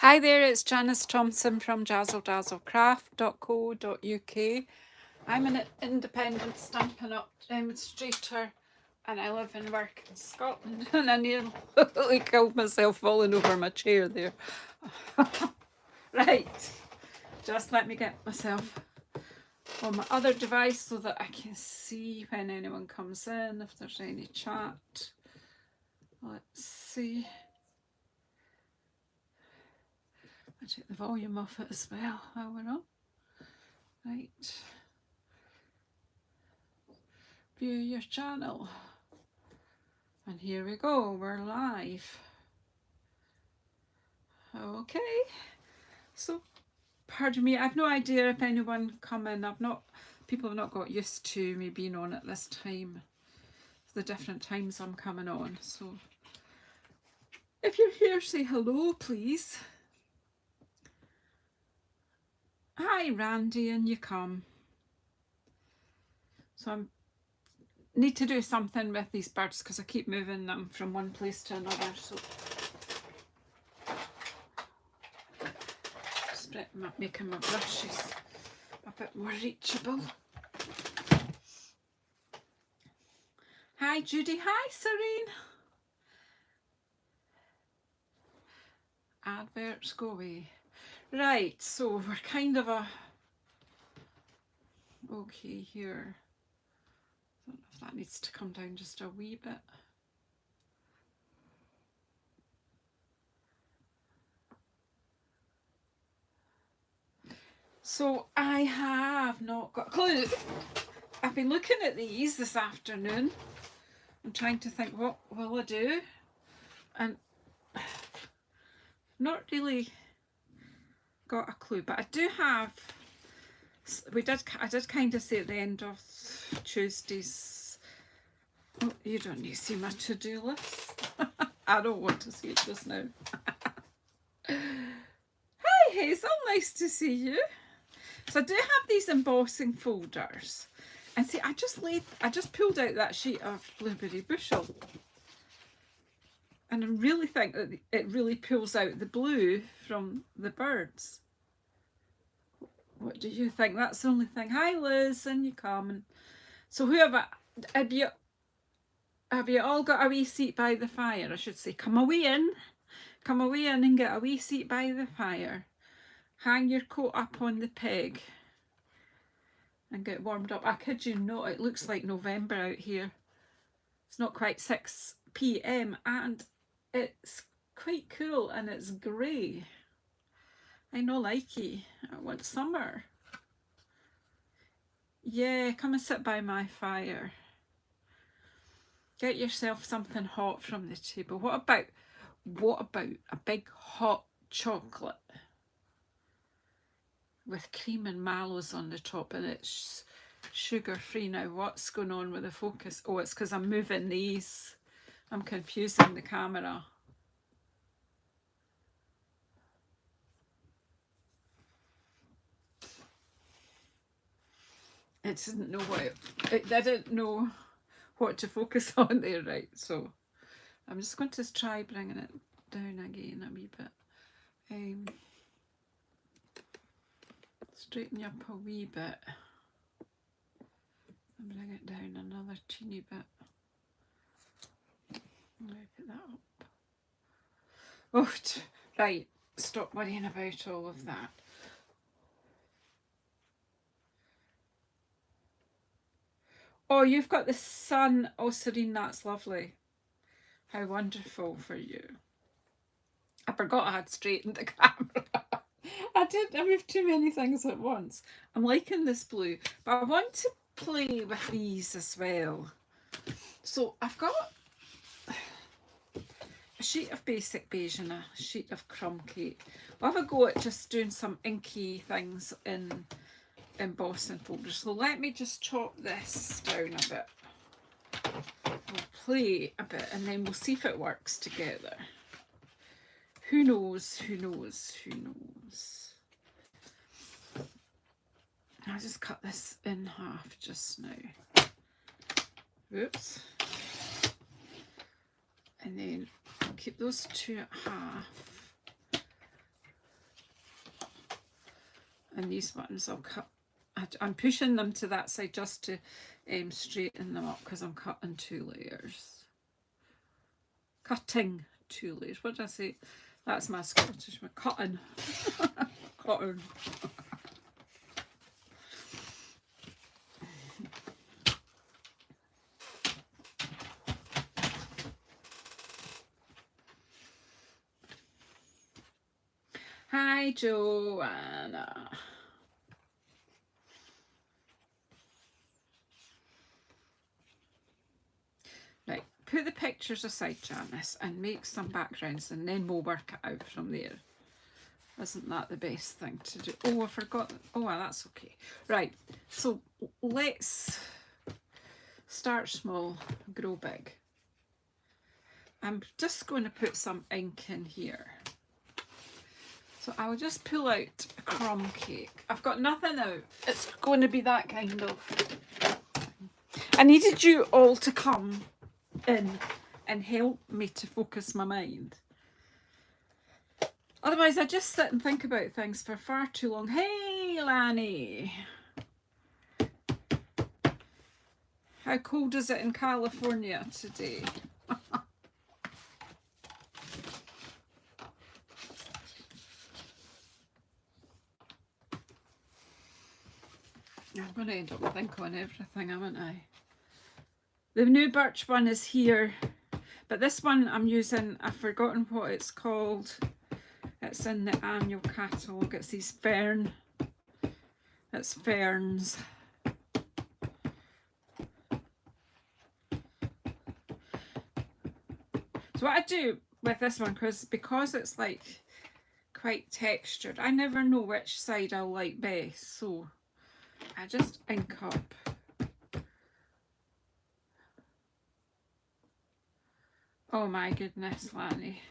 Hi there, it's Janice Thompson from JazzleDazzleCraft.co.uk. I'm an independent Stampin' Up demonstrator and I live and work in Scotland, and I nearly killed myself falling over my chair there. Right, just let me get myself on my other device so that I can see when anyone comes in, if there's any chat. Let's see. I take the volume off it as well while we're on. Right. View your channel. And here we go, we're live. Okay. So, pardon me, I've no idea if anyone come in. People have not got used to me being on at this time. It's the different times I'm coming on. So, if you're here, say hello, please. Hi, Randy, and you come. So I need to do something with these birds because I keep moving them from one place to another. So just making my brushes a bit more reachable. Hi, Judy. Hi, Serene. Adverts go away. Right, so we're kind of okay here. I don't know if that needs to come down just a wee bit. So I have not got a clue. I've been looking at these this afternoon and trying to think, what will I do? And not really got a clue, but I do have. I did kind of say at the end of Tuesday's. Oh, you don't need to see my to-do list. I don't want to see it just now. Hi Hazel, nice to see you. So I do have these embossing folders, and see, I just pulled out that sheet of Blueberry Bushel, and I really think that it really pulls out the blue from the birds. What do you think? That's the only thing. Hi Liz, and you come. And so whoever, have you all got a wee seat by the fire? I should say, come away in and get a wee seat by the fire. Hang your coat up on the peg and get warmed up. I kid you not, it looks like November out here. It's not quite 6 p.m. and it's quite cool and it's grey. I know, likey. I want summer. Yeah, come and sit by my fire. Get yourself something hot from the table. What about a big hot chocolate with cream and mallows on the top, and it's sugar free? Now what's going on with the focus? Oh, it's because I'm moving these. I'm confusing the camera. It didn't know what to focus on there, right? So I'm just going to try bringing it down again a wee bit. Straighten you up a wee bit and bring it down another teeny bit. Now put that up. Oh, right, stop worrying about all of that. Oh, you've got the sun. Oh, Serene, that's lovely. How wonderful for you. I forgot I had straightened the camera. I moved too many things at once. I'm liking this blue, but I want to play with these as well. So I've got a sheet of basic beige and a sheet of crumb cake. I'll have a go at just doing some inky things in embossing folders. So let me just chop this down a bit. We'll play a bit and then we'll see if it works together. Who knows, who knows, who knows. I'll just cut this in half just now. Oops. And then I'll keep those two at half. And these ones I'll cut. I'm pushing them to that side just to straighten them up because I'm cutting 2 layers. Cutting 2 layers. What did I say? That's my Scottish. My cutting. Cutting. Hi, Joanna. Right, put the pictures aside, Janice, and make some backgrounds, and then we'll work it out from there. Isn't that the best thing to do? Oh, I forgot. Oh, well, that's okay. Right, so let's start small, grow big. I'm just going to put some ink in here. So I'll just pull out a crumb cake. I've got nothing out. It's going to be that kind of... I needed you all to come in and help me to focus my mind. Otherwise, I just sit and think about things for far too long. Hey, Lanny. How cold is it in California today? I'm going to end up with ink on everything, haven't I? The new birch one is here, but this one I'm using, I've forgotten what it's called. It's in the annual catalogue. It's these ferns. So what I do with this one, because it's like quite textured, I never know which side I'll like best. So I just ink up. Oh my goodness, Lanny.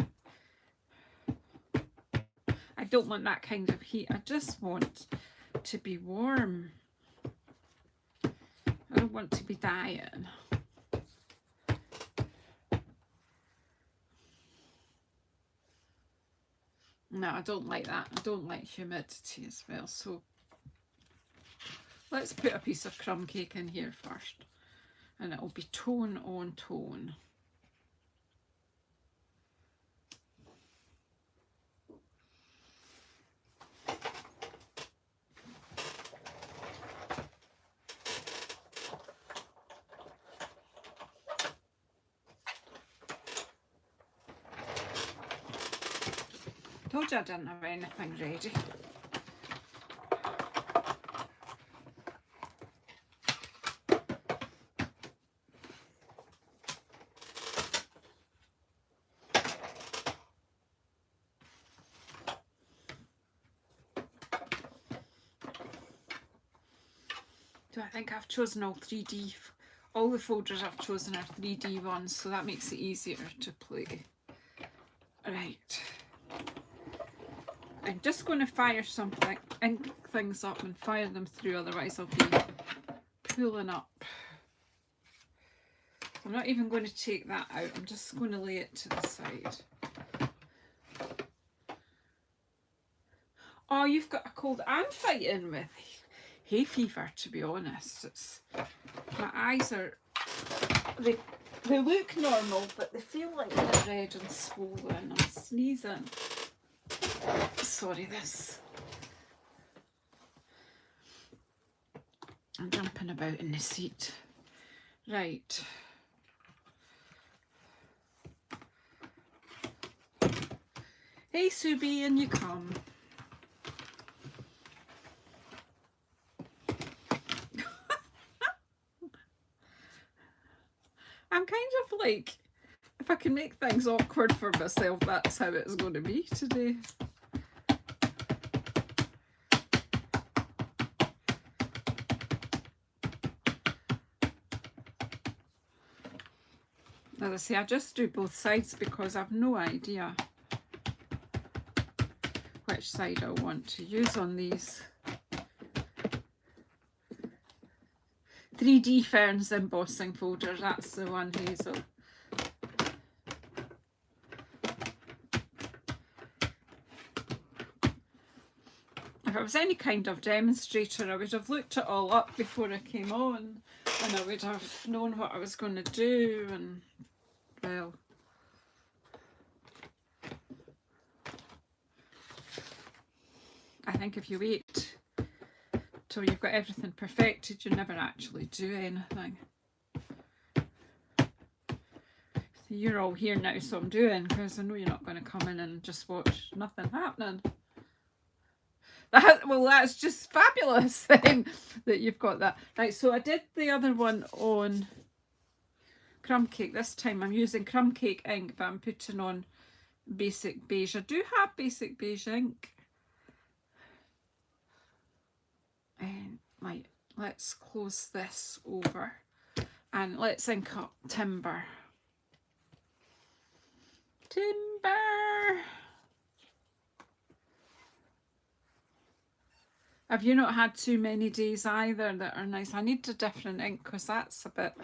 I don't want that kind of heat. I just want to be warm. I don't want to be dying. No, I don't like that. I don't like humidity as well. So let's put a piece of crumb cake in here first. And it'll be tone on tone. Told you I didn't have anything ready. So I think I've chosen all 3D. All the folders I've chosen are 3D ones, so that makes it easier to play. Right. I'm just going to fire something, ink things up and fire them through, otherwise I'll be pulling up. I'm not even going to take that out, I'm just going to lay it to the side. Oh, you've got a cold. I'm fighting with hay fever, to be honest. My eyes are, they look normal, but they feel like they're red and swollen. I'm sneezing. Sorry, I'm jumping about in the seat. Right. Hey, Subi, in you come. I'm kind of like, if I can make things awkward for myself, that's how it's going to be today. As I say, I just do both sides because I've no idea which side I want to use on these. 3D Ferns embossing folders, that's the one, Hazel. I if I was any kind of demonstrator, I would have looked it all up before I came on, and I would have known what I was going to do, and well, I think if you wait till you've got everything perfected, you never actually do anything. You're all here now, so I'm doing, because I know you're not going to come in and just watch nothing happening. Well, that's just fabulous then, that you've got that. Right, so I did the other one on crumb cake. This time I'm using crumb cake ink, but I'm putting on basic beige. I do have basic beige ink. And right, let's close this over and let's ink up Timber. Timber! Have you not had too many days either that are nice? I need a different ink because that's a bit...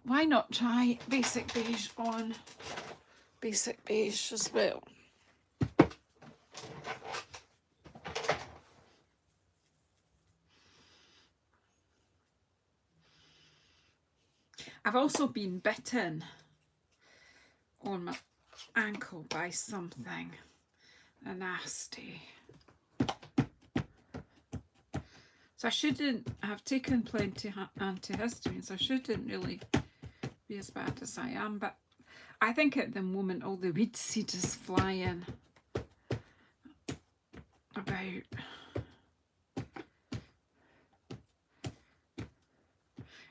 Why not try basic beige on basic beige as well? I've also been bitten on my ankle by something nasty. So I shouldn't have taken plenty antihistamines. I shouldn't really be as bad as I am, but I think at the moment all the weed seed is flying about.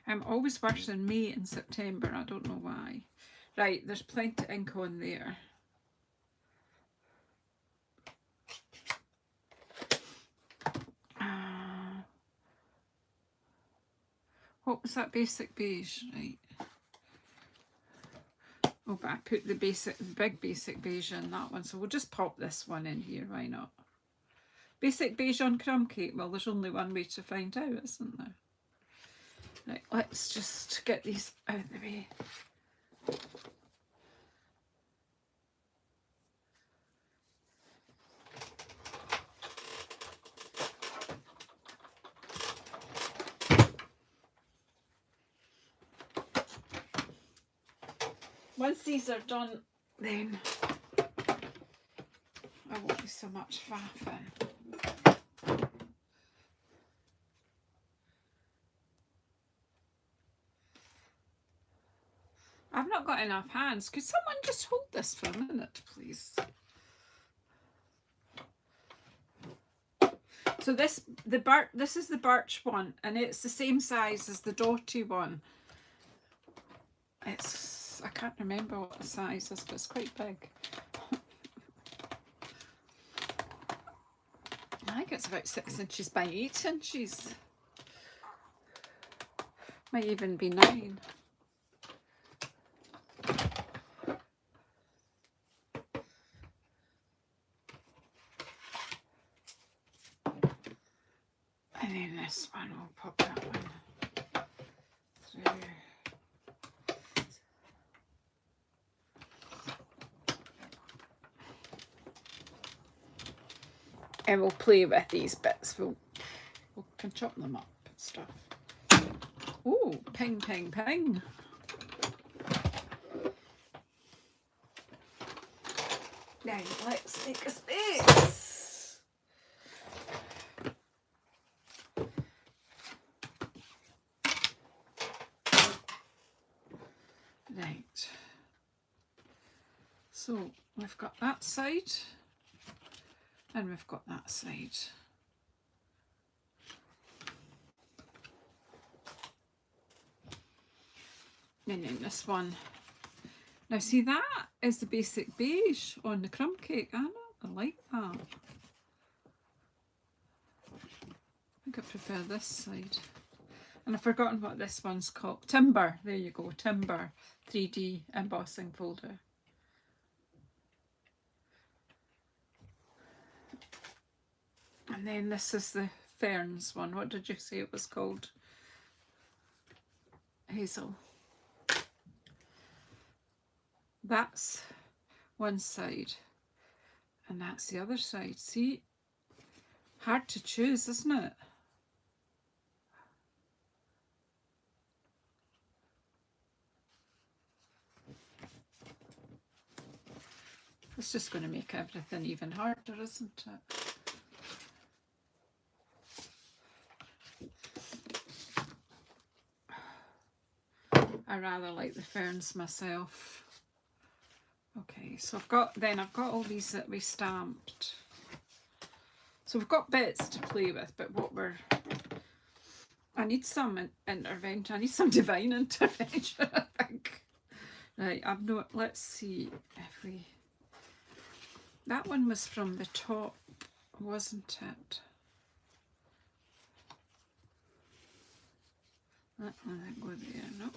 I'm always worse in May and September. I don't know why. Right, there's plenty of ink on there. What was that basic beige? Right. Oh, but I put the big basic beige in that one, so we'll just pop this one in here. Why not? Basic beige on crumb cake. Well, there's only one way to find out, isn't there? Right, let's just get these out of the way. Once these are done, then I won't be so much faffing. I've not got enough hands. Could someone just hold this for a minute, please? So this is the birch one, and it's the same size as the dotty one. I can't remember what the size is, but it's quite big. I think it's about 6 inches by 8 inches. Might even be 9. And then this one, we'll pop that one through. And we'll play with these bits. We can chop them up and stuff. Oh, ping, ping, ping. Now let's make a space. Right. So we've got that side. And we've got that side. And then this one. Now see, that is the basic beige on the crumb cake. I like that. I think I prefer this side. And I've forgotten what this one's called. Timber. There you go. Timber 3D embossing folder. And then this is the ferns one. What did you say it was called? Hazel. That's one side. And that's the other side. See? Hard to choose, isn't it? It's just going to make everything even harder, isn't it? I rather like the ferns myself. Okay, so I've got all these that we stamped. So we've got bits to play with, but I need some intervention. I need some divine intervention, I think. Right, let's see if we... That one was from the top, wasn't it? That one didn't go there, no.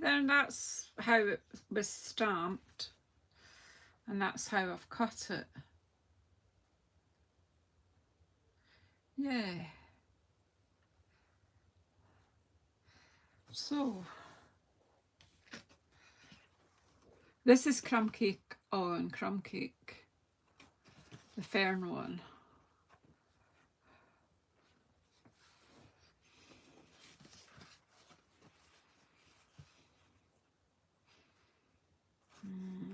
Then that's how it was stamped, and that's how I've cut it. Yeah. So this is crumb cake on crumb cake, the fern one.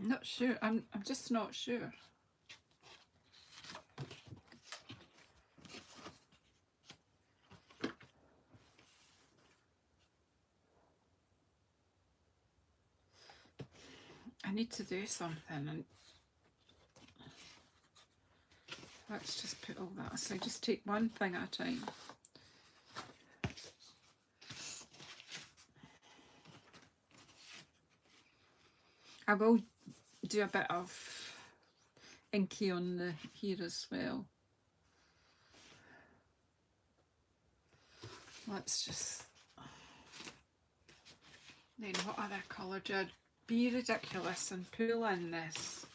Not sure. I'm just not sure. I need to do something, and let's just put all that aside. Just take one thing at a time. I will do a bit of inky on the here as well. Let's just... Then what other colour do I be ridiculous and pull in this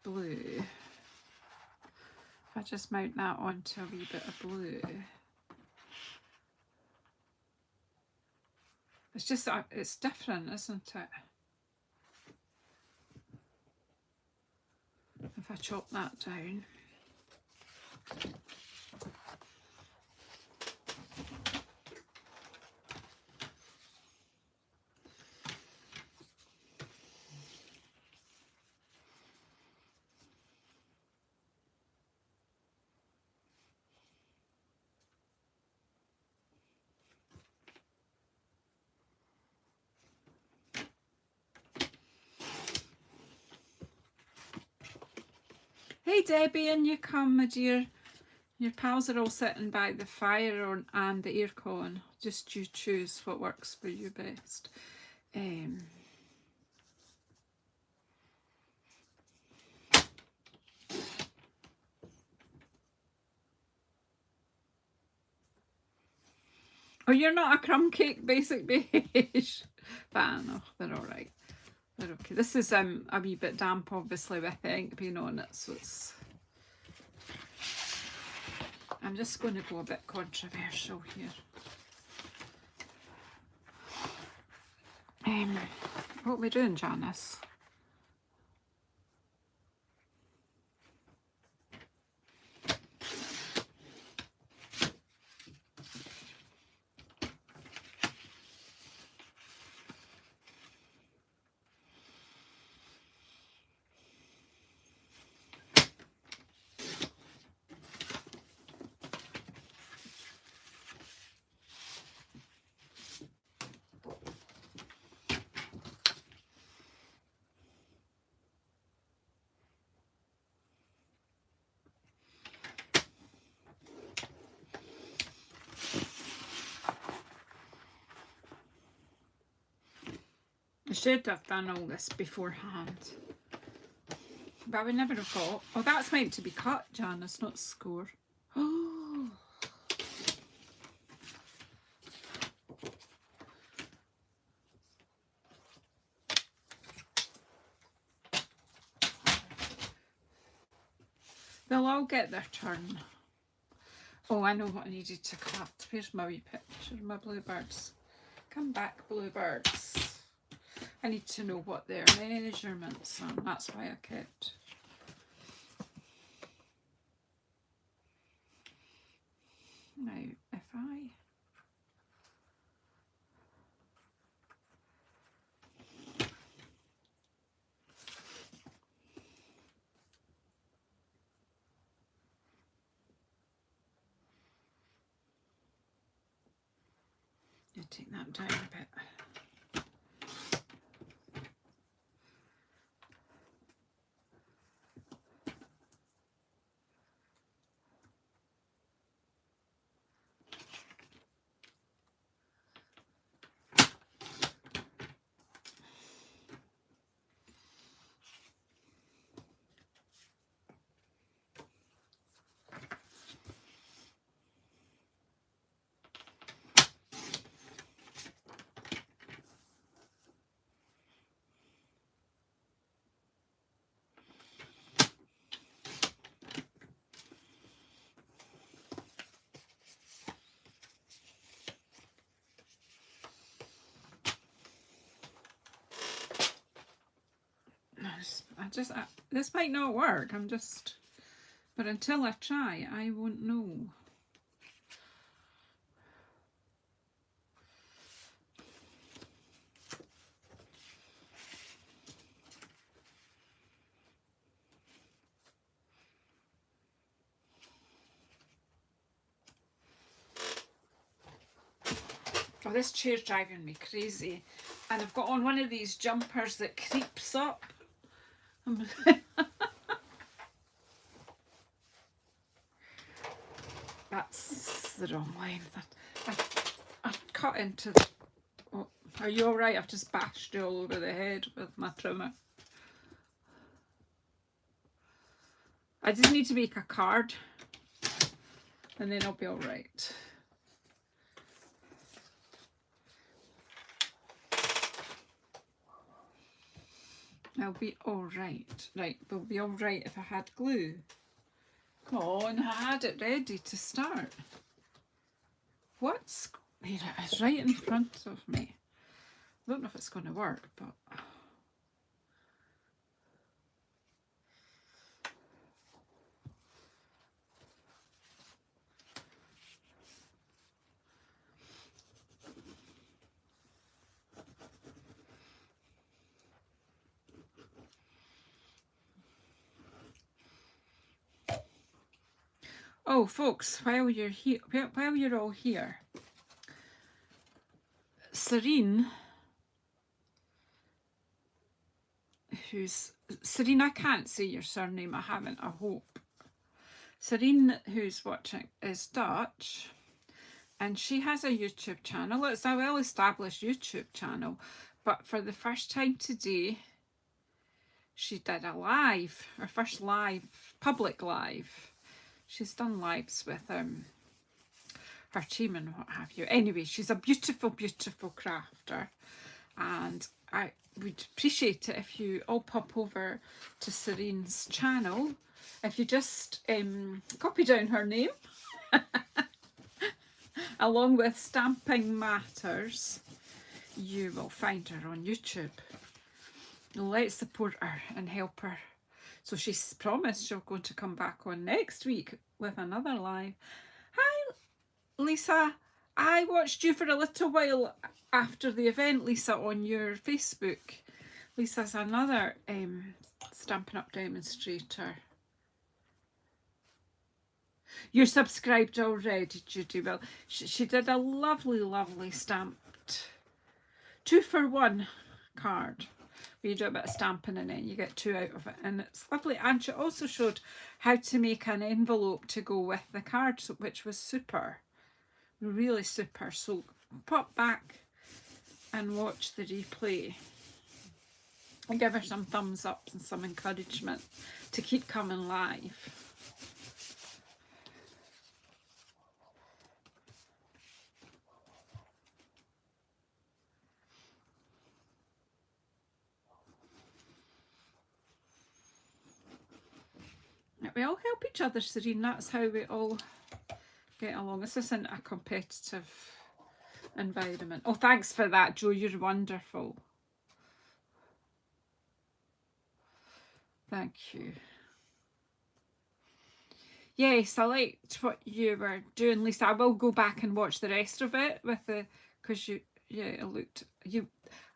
blue? If I just mount that onto a wee bit of blue. It's just, it's different, isn't it? If I chop that down. Hey Debbie, in you come, my dear. Your pals are all sitting by the fire and the aircon. Just you choose what works for you best. Oh, you're not a crumb cake basic beige. But no, they're all right. They're okay. This is a wee bit damp, obviously, with the ink being on it, so it's... I'm just going to go a bit controversial here. What are we doing, Janice? I should have done all this beforehand. But I would never have got. Oh, that's meant to be cut, Janice, not score. Oh. They'll all get their turn. Oh, I know what I needed to cut. Where's my wee picture of my bluebirds? Come back, bluebirds. I need to know what their measurements are. That's why I kept. Now, if I... take that down a bit. This might not work. But until I try, I won't know. Oh, this chair's driving me crazy. And I've got on one of these jumpers that creeps up. That's the wrong line. I cut into the... Oh, are you alright? I've just bashed you all over the head with my trimmer. I just need to make a card and then I'll be alright. I'll be alright. Right, we'll be alright if I had glue. Come on, I had it ready to start. What's... Here it is, right in front of me. I don't know if it's going to work, but... Oh, folks, while you're here, while you're all here, Serene, Serene, I can't say your surname, I haven't, I hope. Serene, who's watching, is Dutch, and she has a YouTube channel. It's a well-established YouTube channel, but for the first time today, she did a live, her first live, public live. She's done lives with her team and what have you. Anyway, she's a beautiful, beautiful crafter, and I would appreciate it if you all pop over to Serene's channel. If you just copy down her name along with Stamping Matters, you will find her on YouTube. Let's support her and help her. So she's promised she's going to come back on next week with another live. Hi, Lisa. I watched you for a little while after the event, Lisa, on your Facebook. Lisa's another Stampin' Up! Demonstrator. You're subscribed already, Judy. Well, she did a lovely, lovely stamped 2-for-1 card. You do a bit of stamping and then you get 2 out of it, and it's lovely. And she also showed how to make an envelope to go with the card, which was super, really super. So pop back and watch the replay. and give her some thumbs up and some encouragement to keep coming live. We all help each other, Serene. That's how we all get along. This isn't a competitive environment. Oh, thanks for that, Jo. You're wonderful. Thank you. Yes, I liked what you were doing, Lisa. I will go back and watch the rest of it with the, because you, yeah, it looked, you,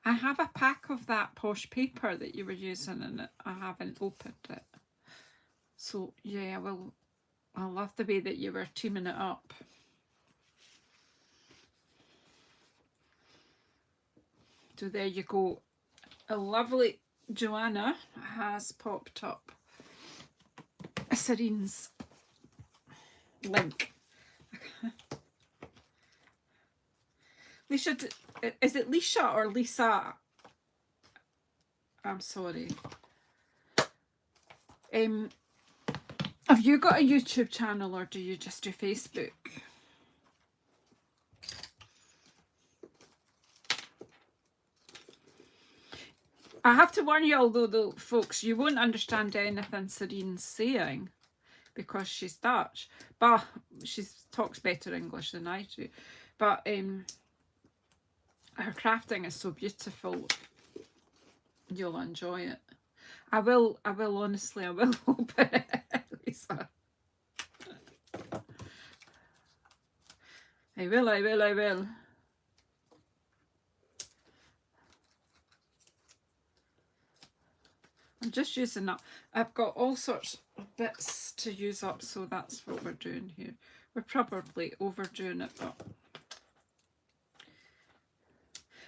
I have a pack of that posh paper that you were using and I haven't opened it. So yeah, I love the way that you were teaming it up. So there you go. A lovely Joanna has popped up Serene's link. Lisa, is it Lisha or Lisa? I'm sorry. Have you got a YouTube channel or do you just do Facebook? I have to warn you, although, though, folks, you won't understand anything Serene's saying because she's Dutch, but she talks better English than I do. But her crafting is so beautiful. You'll enjoy it. I will honestly, I will open it, Lisa. I will. I'm just using up. I've got all sorts of bits to use up, so that's what we're doing here. We're probably overdoing it, but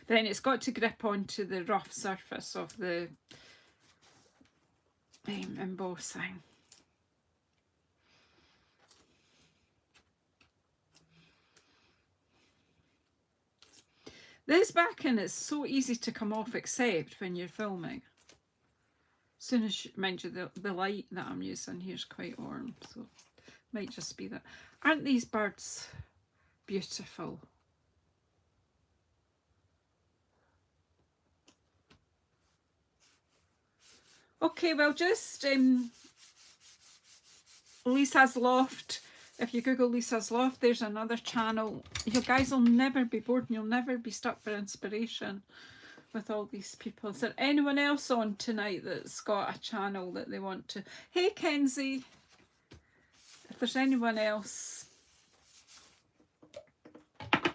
then it's got to grip onto the rough surface of the embossing. This backing is so easy to come off except when you're filming. As soon as, mind you, the light that I'm using here is quite warm, so it might just be that. Aren't these birds beautiful? Okay, well, just Lisa's Loft. If you Google Lisa's Loft, there's another channel. You guys will never be bored and you'll never be stuck for inspiration with all these people. Is there anyone else on tonight that's got a channel that they want to? Hey, Kenzie. If there's anyone else.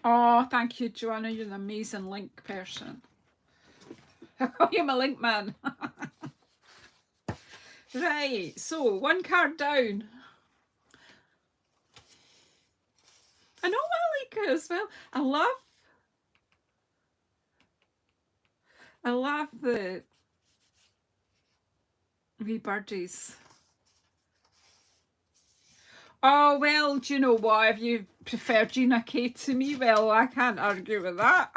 Oh, thank you, Joanna. You're an amazing link person. You're my link man. Right, so one card down. I know Malika as well. I love the wee birdies. Oh, well, do you know what? If you prefer Gina K to me, well, I can't argue with that.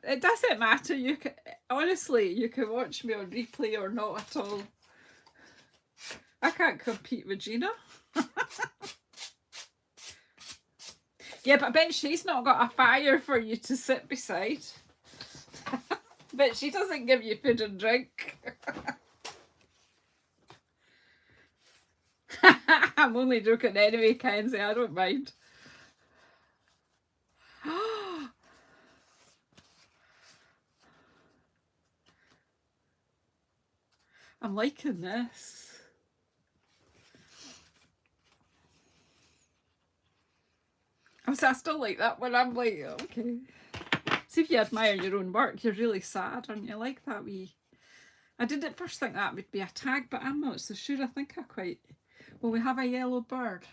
It doesn't matter. You can, honestly, you can watch me on replay or not at all. I can't compete with Gina. Yeah, but I bet she's not got a fire for you to sit beside. But she doesn't give you food and drink. I'm only joking anyway, Kenzie. I don't mind. I'm liking this. I still like that one. I'm like, okay. See, if you admire your own work, you're really sad, aren't you? Like that wee. I did at first think that would be a tag, but I'm not so sure. I think I quite. Well, we have a yellow bird.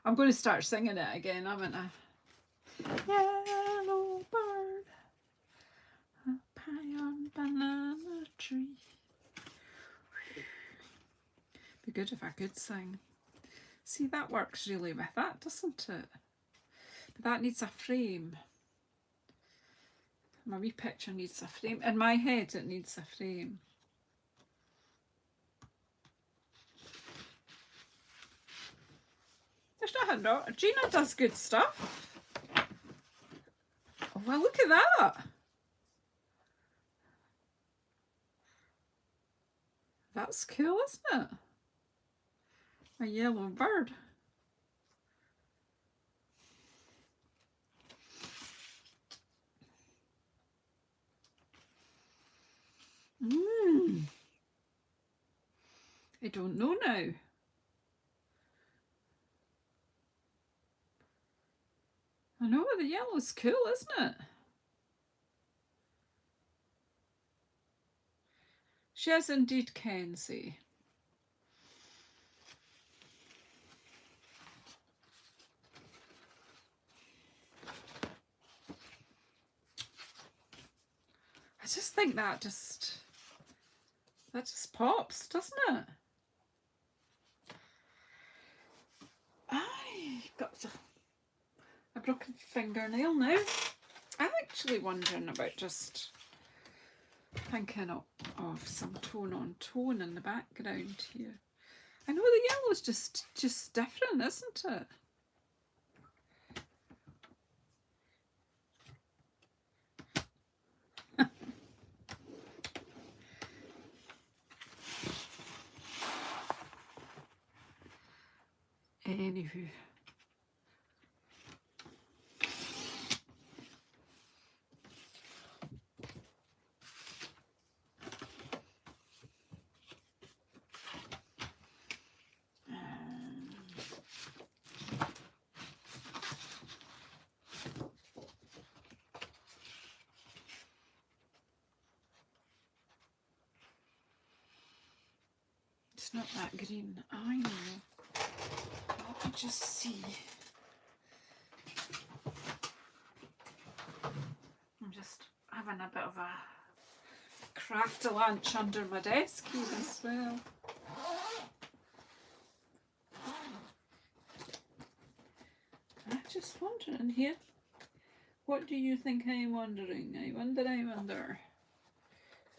I'm going to start singing it again, haven't I? Yellow bird, up high on banana tree. Be good if I could sing. See, that works really with that, doesn't it? But that needs a frame. My wee picture needs a frame. In my head it needs a frame. There's nothing wrong. Gina does good stuff. Oh, well, look at that. That's cool, isn't it? A yellow bird. I don't know now. I know the yellow's cool, isn't it? She is indeed, Kenzie. I just think that just pops, doesn't it? I've got a broken fingernail now. I'm actually wondering about just thinking of some tone on tone in the background here. I know the yellow's just different, isn't it? Anywho. It's not that green. I know. Let me just see. I'm just having a bit of a craft lunch under my desk here as well. I'm just wondering here. What do you think I'm wondering? I wonder.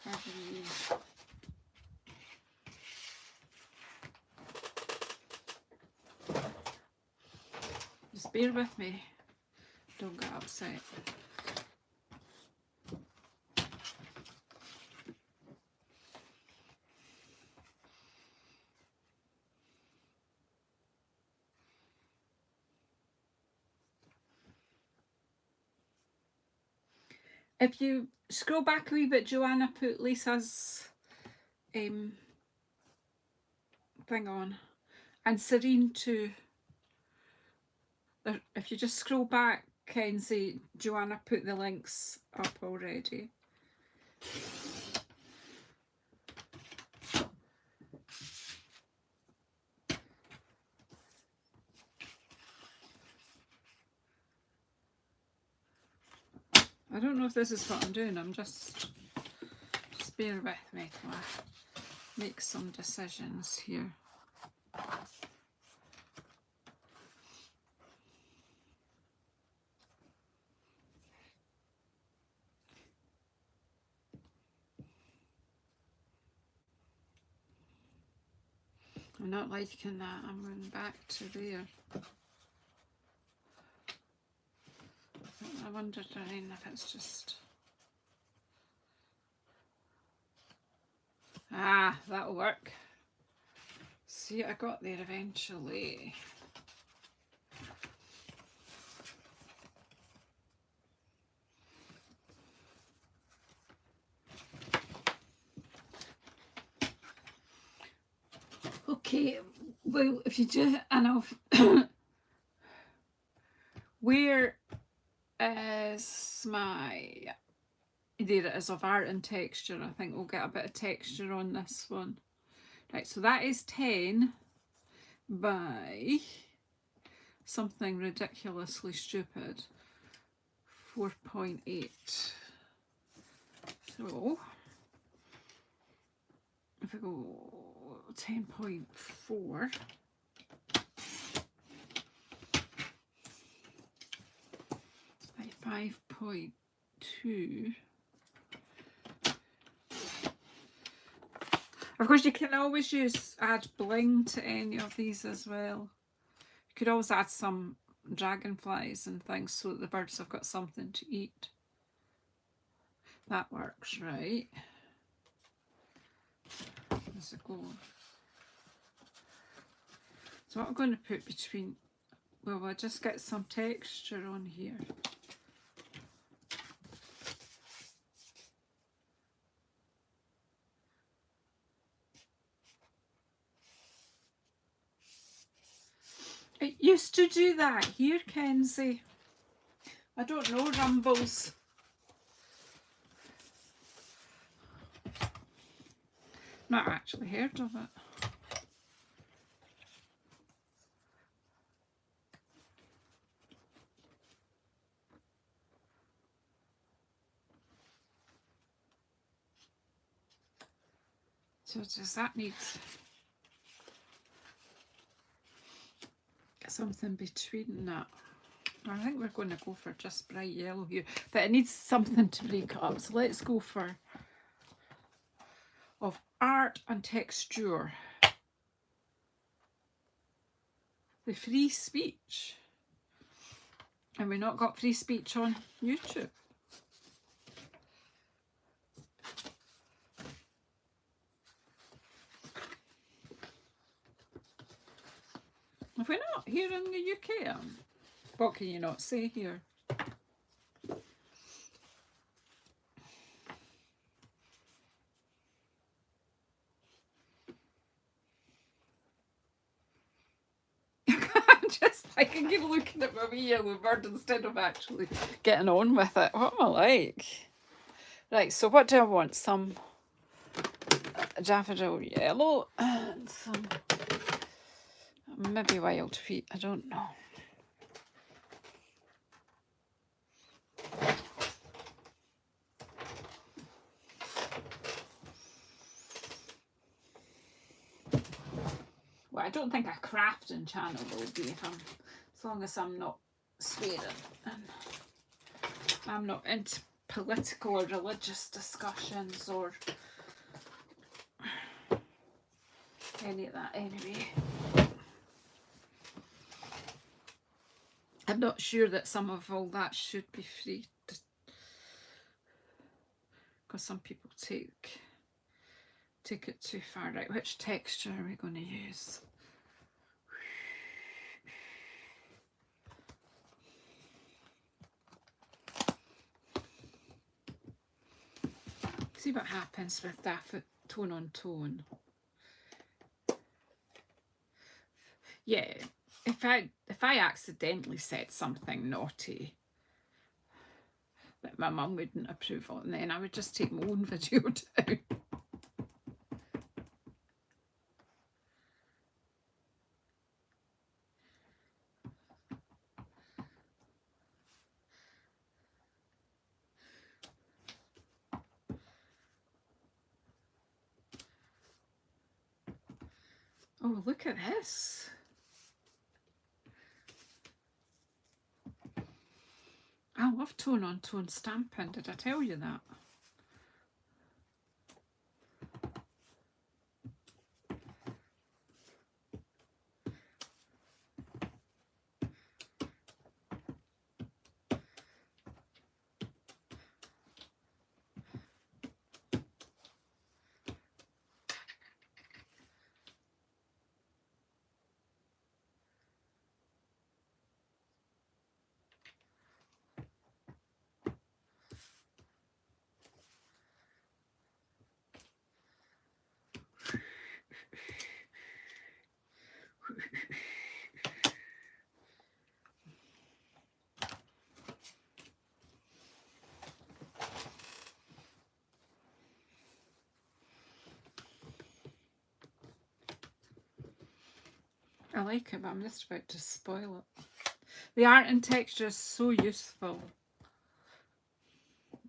Pardon me. Just bear with me. Don't get upset. If you scroll back a wee bit, Joanna put Lisa's thing on, and Serene too. If you just scroll back, Kenzie, Joanna put the links up already. I don't know if this is what I'm doing. I'm just bear with me till I make some decisions here. I'm not liking that. I'm going back to there. I wonder, Doreen, if it's just... Ah, that'll work. See, I got there eventually. Okay, well, if you just, I know, where is my, there it is, of art and texture. I think we'll get a bit of texture on this one. Right, so that is 10 by something ridiculously stupid, 4.8. So, if I go 10.4, by 5.2, Of course, you can always add bling to any of these as well. You could always add some dragonflies and things so that the birds have got something to eat. That works, right? How's it going? So what I'm going to put between, well, I'll just get some texture on here. It used to do that here, Kenzie. I don't know, Rumbles. Not actually heard of it. So does that need something between that? I think we're going to go for just bright yellow here, but it needs something to break it up. So let's go for of art and texture. The free speech. And we not got free speech on YouTube. If we're not here in the UK, what can you not say here? Just I can keep looking at my wee yellow bird instead of actually getting on with it. What am I like? Right, so what do I want? Some daffodil yellow and some maybe wild wheat, I don't know. Well, I don't think a crafting channel will be as long as I'm not swearing and I'm not into political or religious discussions or any of that anyway. I'm not sure that some of all that should be free because some people take it too far. Right, which texture are we going to use? See what happens with that tone on tone. Yeah, if I accidentally said something naughty that my mum wouldn't approve of, and then I would just take my own video down. Oh, look at this. I love tone on tone stamping. Did I tell you that? I like it, but I'm just about to spoil it. The art and texture is so useful.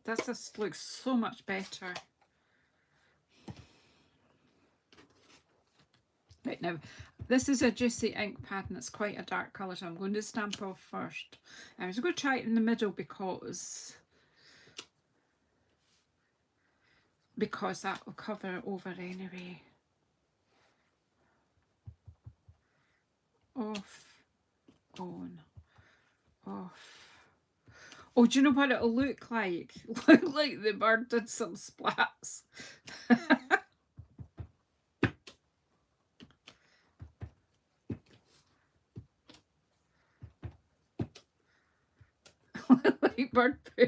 This just looks so much better. Right, now, this is a juicy ink pad and it's quite a dark colour, so I'm going to stamp off first. I'm just going to try it in the middle because that will cover it over anyway. off, on, off. Oh, do you know what it'll look like? Look like the bird did some splats. Like bird poo.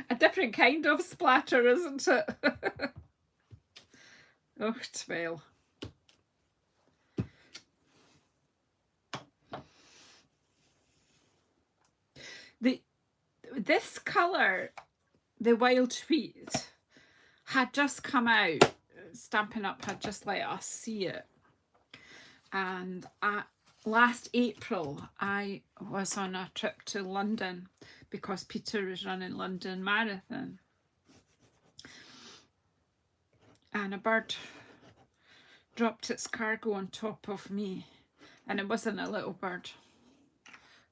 A different kind of splatter, isn't it? Oh, well. This colour, the Wild Wheat, had just come out. Stampin' Up had just let us see it. And last April, I was on a trip to London because Peter was running London Marathon. And a bird dropped its cargo on top of me. And it wasn't a little bird.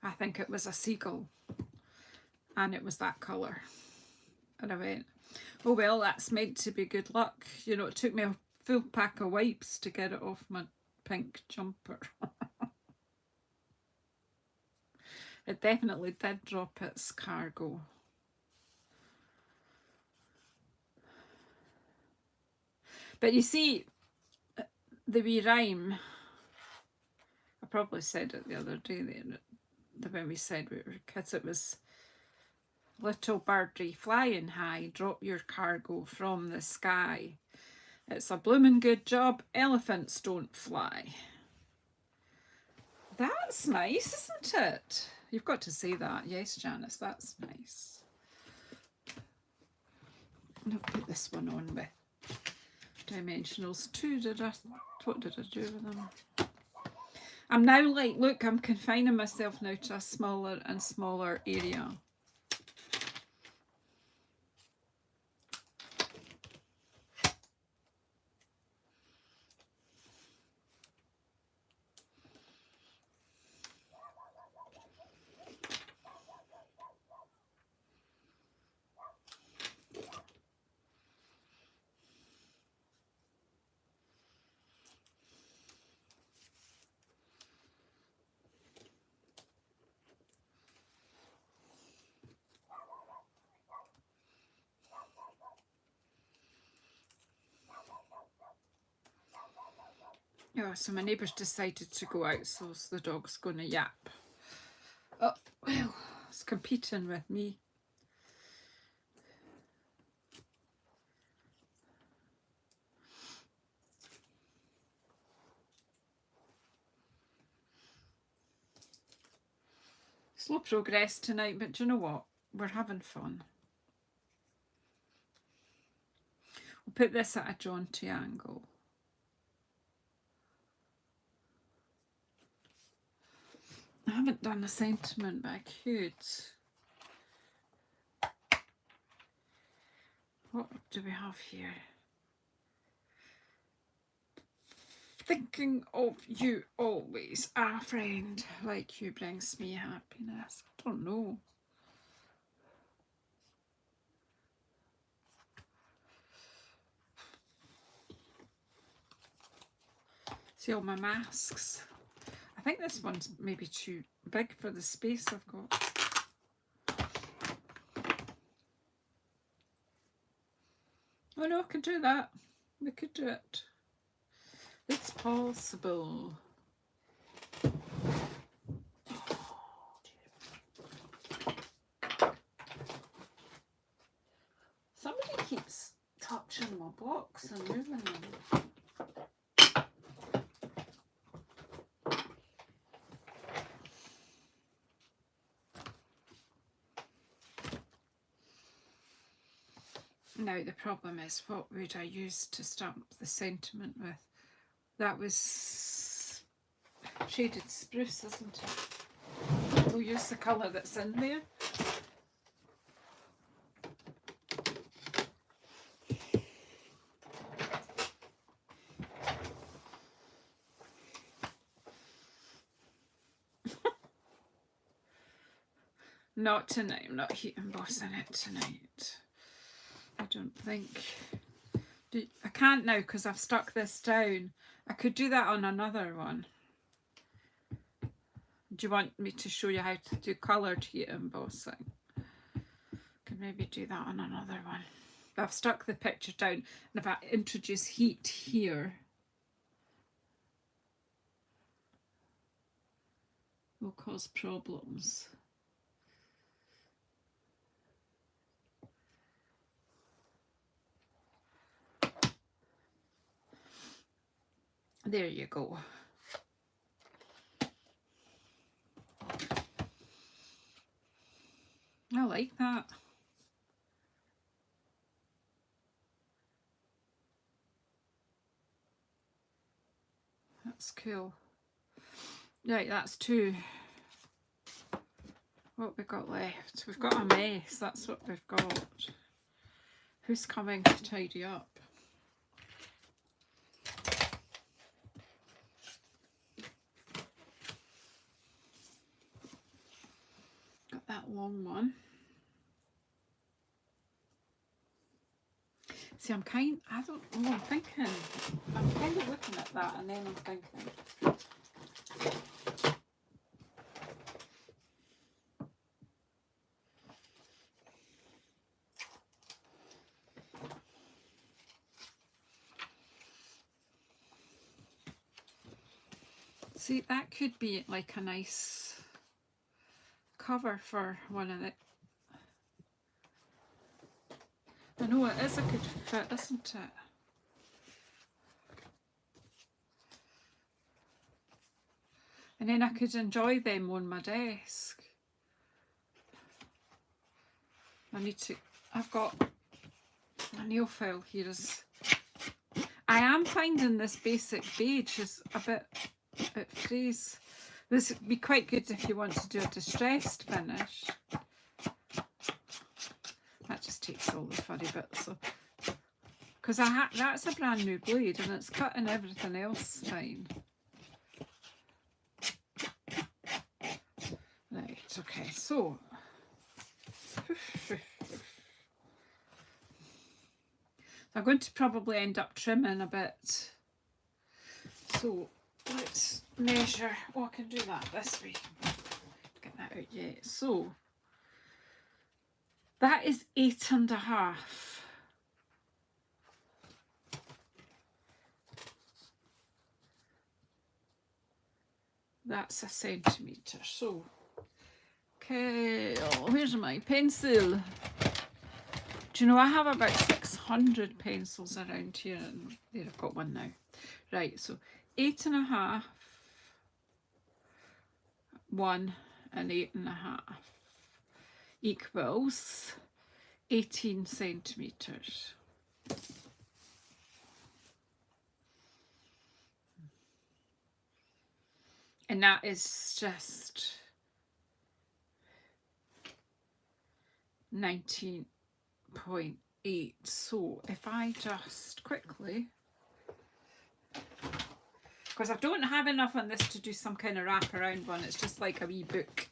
I think it was a seagull. And it was that colour. And I went, oh well, that's meant to be good luck. You know, it took me a full pack of wipes to get it off my pink jumper. It definitely did drop its cargo. But you see, the wee rhyme, I probably said it the other day when we said we were kids, it was, little birdie flying high, drop your cargo from the sky. It's a bloomin' good job, elephants don't fly. That's nice, isn't it? You've got to say that. Yes, Janice, that's nice. I'll put this one on with dimensionals too. What did I do with them? I'm now like, look, I'm confining myself now to a smaller and smaller area. Yeah, so my neighbour's decided to go out, so the dog's going to yap. Oh, well, it's competing with me. Slow progress tonight, but do you know what? We're having fun. We'll put this at a jaunty angle. I haven't done a sentiment, but I could. What do we have here? Thinking of you always, a friend like you brings me happiness. I don't know. See all my masks? I think this one's maybe too big for the space I've got. Oh no, I could do that. We could do it. It's possible. Somebody keeps touching my blocks and moving them. Now the problem is, what would I use to stamp the sentiment with? That was shaded spruce, isn't it? We'll use the colour that's in there. Not tonight. I'm not heat embossing it tonight. I don't think. I can't now because I've stuck this down. I could do that on another one. Do you want me to show you how to do coloured heat embossing? Could maybe do that on another one. But I've stuck the picture down, and if I introduce heat here, will cause problems. There you go. I like that. That's cool. Right, that's two. What we got left? We've got a mess. That's what we've got. Who's coming to tidy up? Got that long one. See, I'm kind of looking at that, and then I'm thinking. See, that could be like a nice cover for one of the. I know it is a good fit, isn't it? And then I could enjoy them on my desk. I've got my nail file here. I am finding this basic beige is a bit frays. This would be quite good if you want to do a distressed finish. That just takes all the furry bits. So, because that's a brand new blade and it's cutting everything else fine. Right, okay, so I'm going to probably end up trimming a bit. So let's measure. Oh, I can do that this way. Get that out yet. So that is 8.5. That's a centimetre. So, okay, oh, where's my pencil? Do you know, I have about 600 pencils around here, and there, I've got one now. Right, so 8.5, 1 and 8.5 equals 18 centimetres. And that is just 19.8. So if I just quickly, because I don't have enough on this to do some kind of wraparound one, it's just like a wee book,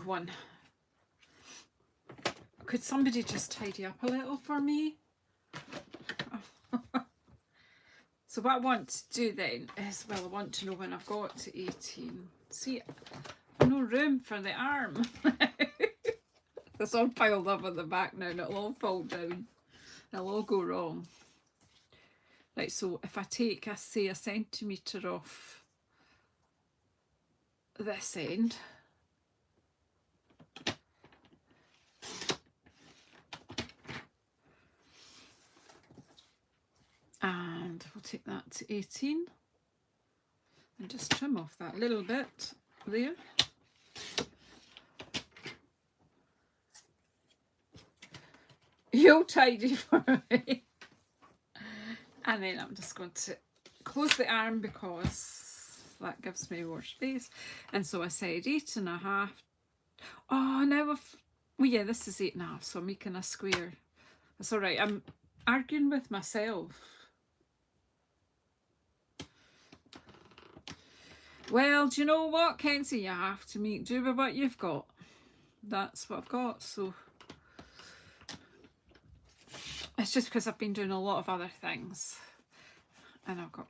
one. Could somebody just tidy up a little for me? So what I want to do then is, well, I want to know when I've got to 18. See, no room for the arm. It's all piled up at the back now and it'll all fall down. It'll all go wrong. Right, so if I take, I say, a centimetre off this end. And we'll take that to 18 and just trim off that little bit there. You'll tidy for me. And then I'm just going to close the arm because that gives me more space. And so I said 8.5. Oh, now well, yeah, this is 8.5, so I'm making a square. That's all right. I'm arguing with myself. Well, do you know what, Kenzie? You have to make do with what you've got. that's what I've got. So it's just because I've been doing a lot of other things, and I've got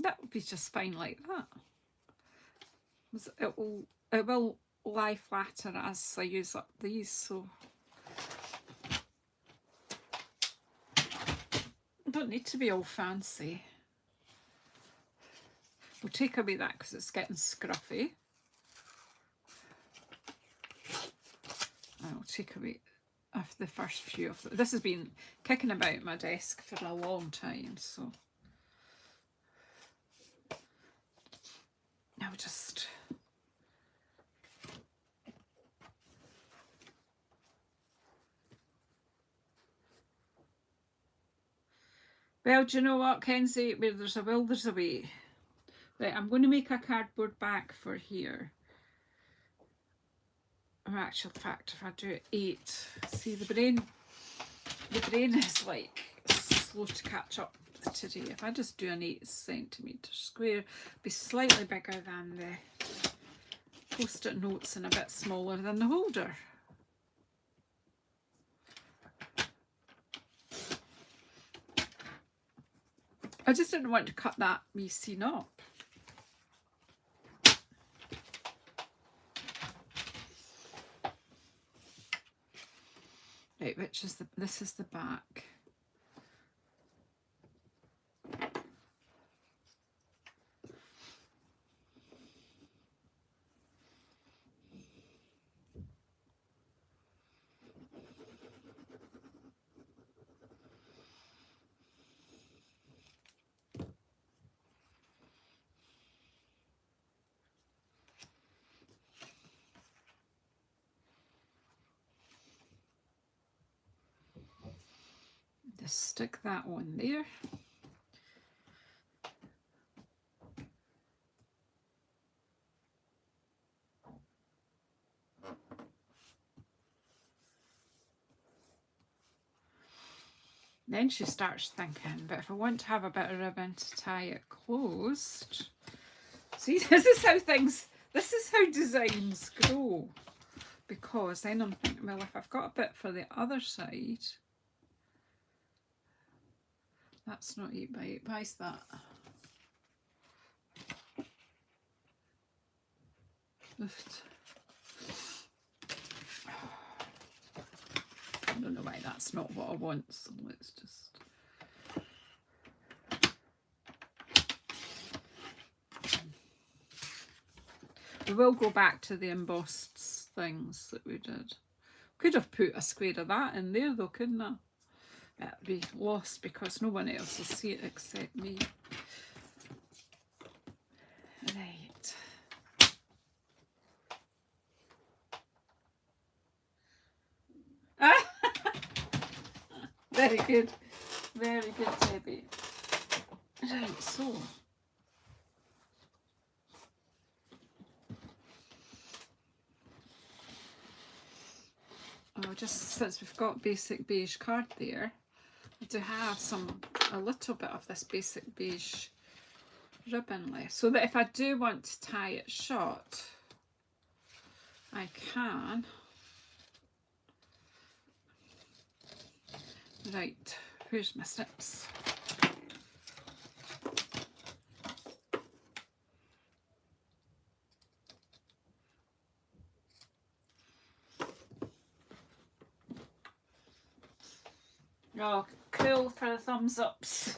that would be just fine like that. It will lie flatter as I use up these, so I don't need to be all fancy. We'll take away that because it's getting scruffy. I'll take away the first few of them. This has been kicking about my desk for a long time, so I'll just well, do you know what, Kenzie? Where there's a will, there's a way. Right, I'm going to make a cardboard back for here. Or actual fact, if I do it 8, see the brain is like slow to catch up today. If I just do an 8cm square, it'll be slightly bigger than the post-it notes and a bit smaller than the holder. I just didn't want to cut that wee seam up. Right, which is this is the back. Just stick that on there. Then she starts thinking, but if I want to have a bit of ribbon to tie it closed, see, this is how designs grow. Because then I'm thinking, well, if I've got a bit for the other side, that's not 8 by 8. Why is that? Lift. I don't know why that's not what I want, so let's just... We will go back to the embossed things that we did. Could have put a square of that in there though, couldn't I? It'd be lost because no one else will see it except me. Right. Very good. Very good, Debbie. Right, so. Oh, just since we've got basic beige card there, I do have a little bit of this basic beige ribbon left, so that if I do want to tie it short, I can. Right, where's my snips? Oh, cool for the thumbs ups.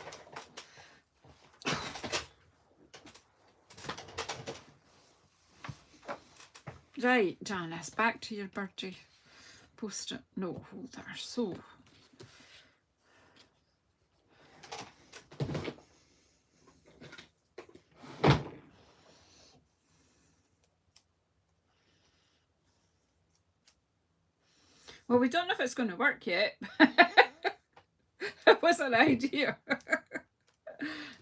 Right, Janice, back to your birdie post-it note holder. So, well, we don't know if it's going to work yet. It was an idea.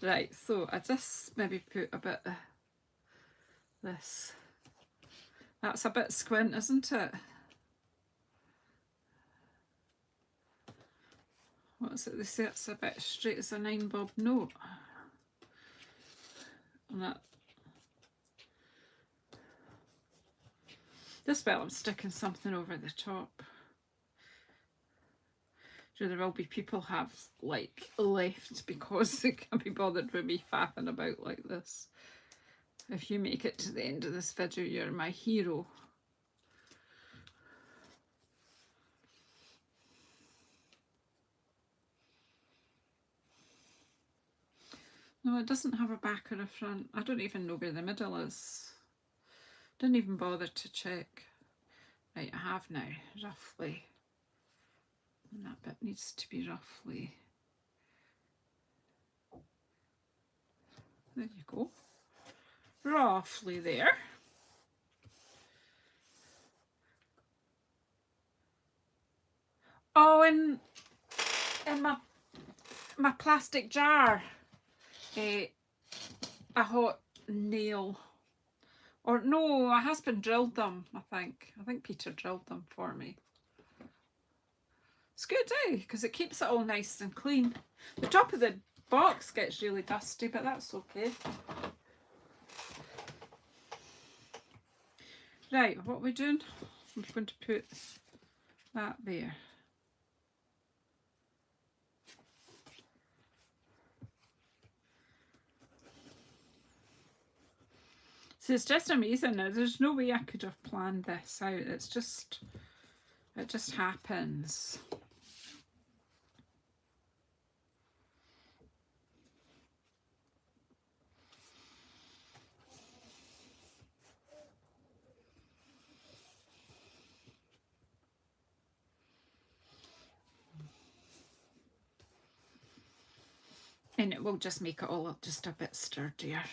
Right, so I just maybe put a bit of this That's a bit squint, isn't it? What's it? They say it's a bit straight as a 9-bob note. And that. This bit I'm sticking something over the top. Sure, there will be people have like left because they can't be bothered with me faffing about like this. If you make it to the end of this video, you're my hero. No, it doesn't have a back or a front. I don't even know where the middle is. Didn't even bother to check. Right, I have now, roughly. And that bit needs to be roughly. There you go. Roughly there. Oh, in my plastic jar, a hot nail. Or no, my husband drilled them, I think. I think Peter drilled them for me. It's good, eh? Because it keeps it all nice and clean. The top of the box gets really dusty, but that's okay. Right, what are we doing? I'm going to put that there. So it's just amazing now. There's no way I could have planned this out. It just happens. And it will just make it all just a bit sturdier.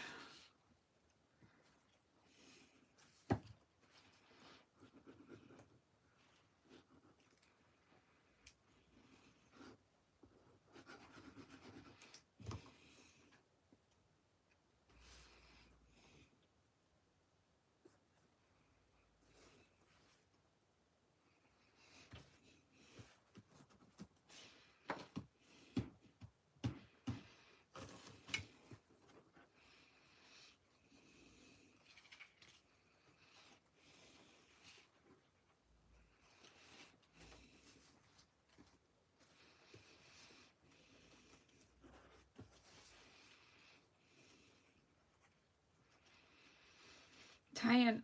Tying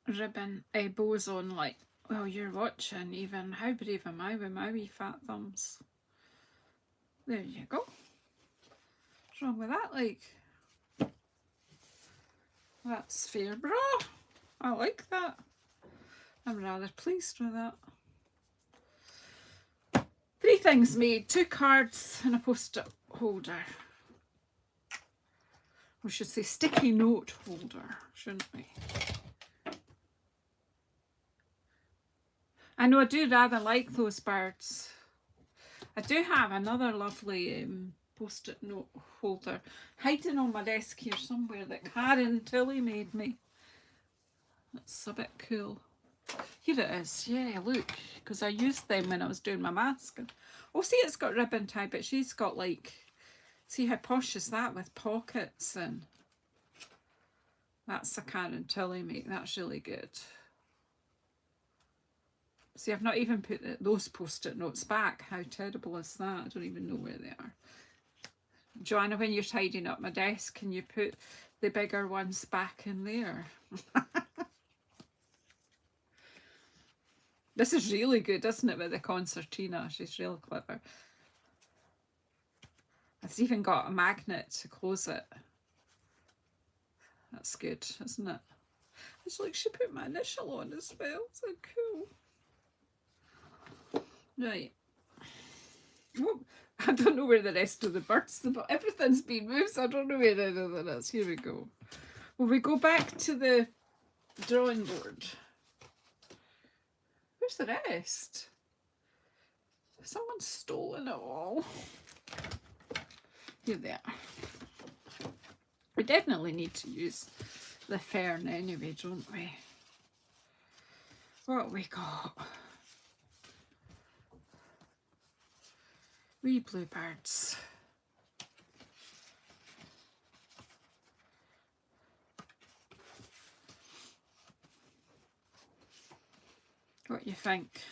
ribbon bows on like while you're watching, even. How brave am I with my wee fat thumbs? There you go. What's wrong with that? Like, that's fair, bra. I like that. I'm rather pleased with that. 3 things made, 2 cards and a post-it holder. We should say sticky note holder, shouldn't we? I know I do rather like those birds. I do have another lovely post-it note holder hiding on my desk here somewhere that Karen Tilly made me. That's a bit cool. Here it is. Yeah, look, because I used them when I was doing my mask. Oh, see, it's got ribbon tie, but she's got like, see how posh is that with pockets, and that's a Karen Tilly mate. That's really good. See, I've not even put those post-it notes back. How terrible is that? I don't even know where they are. Joanna, when you're tidying up my desk, can you put the bigger ones back in there? This is really good, isn't it, with the concertina? She's real clever. It's even got a magnet to close it. That's good, isn't it? It's like she put my initial on as well. So cool. Right. Whoop. I don't know where the rest of the birds, but everything's been moved, so I don't know where any of that is. Here we go. Well, we go back to the drawing board. Where's the rest? Someone's stolen it all. Here they are. We definitely need to use the fern anyway, don't we? What we got? Wee bluebirds. What you think?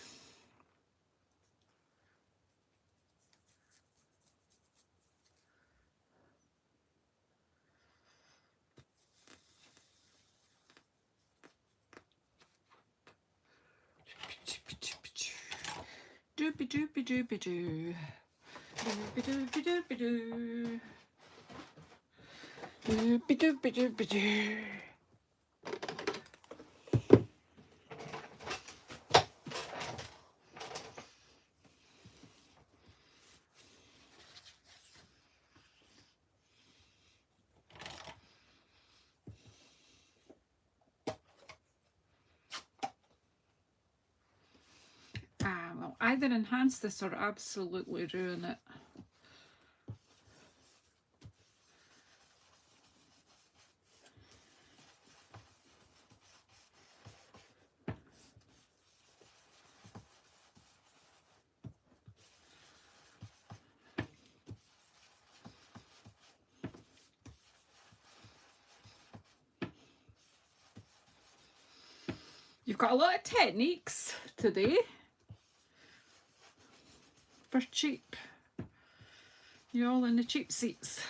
Doopy doopy doopy doo. Doopy doopy doopy doo. Doopy doopy doopy doo. Well, either enhance this or absolutely ruin it. You've got a lot of techniques today for cheap. You're all in the cheap seats.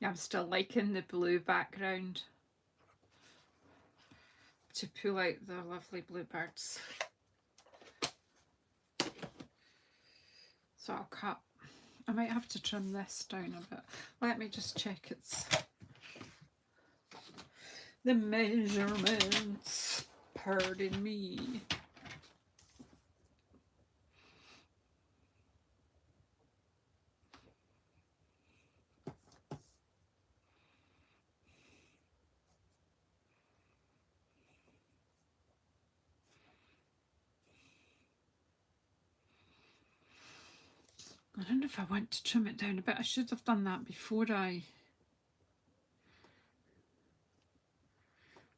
I'm still liking the blue background to pull out the lovely bluebirds. So I'll cut. I might have to trim this down a bit. Let me just check it's the measurements. Pardon me. I don't know if I want to trim it down a bit. I should have done that before I...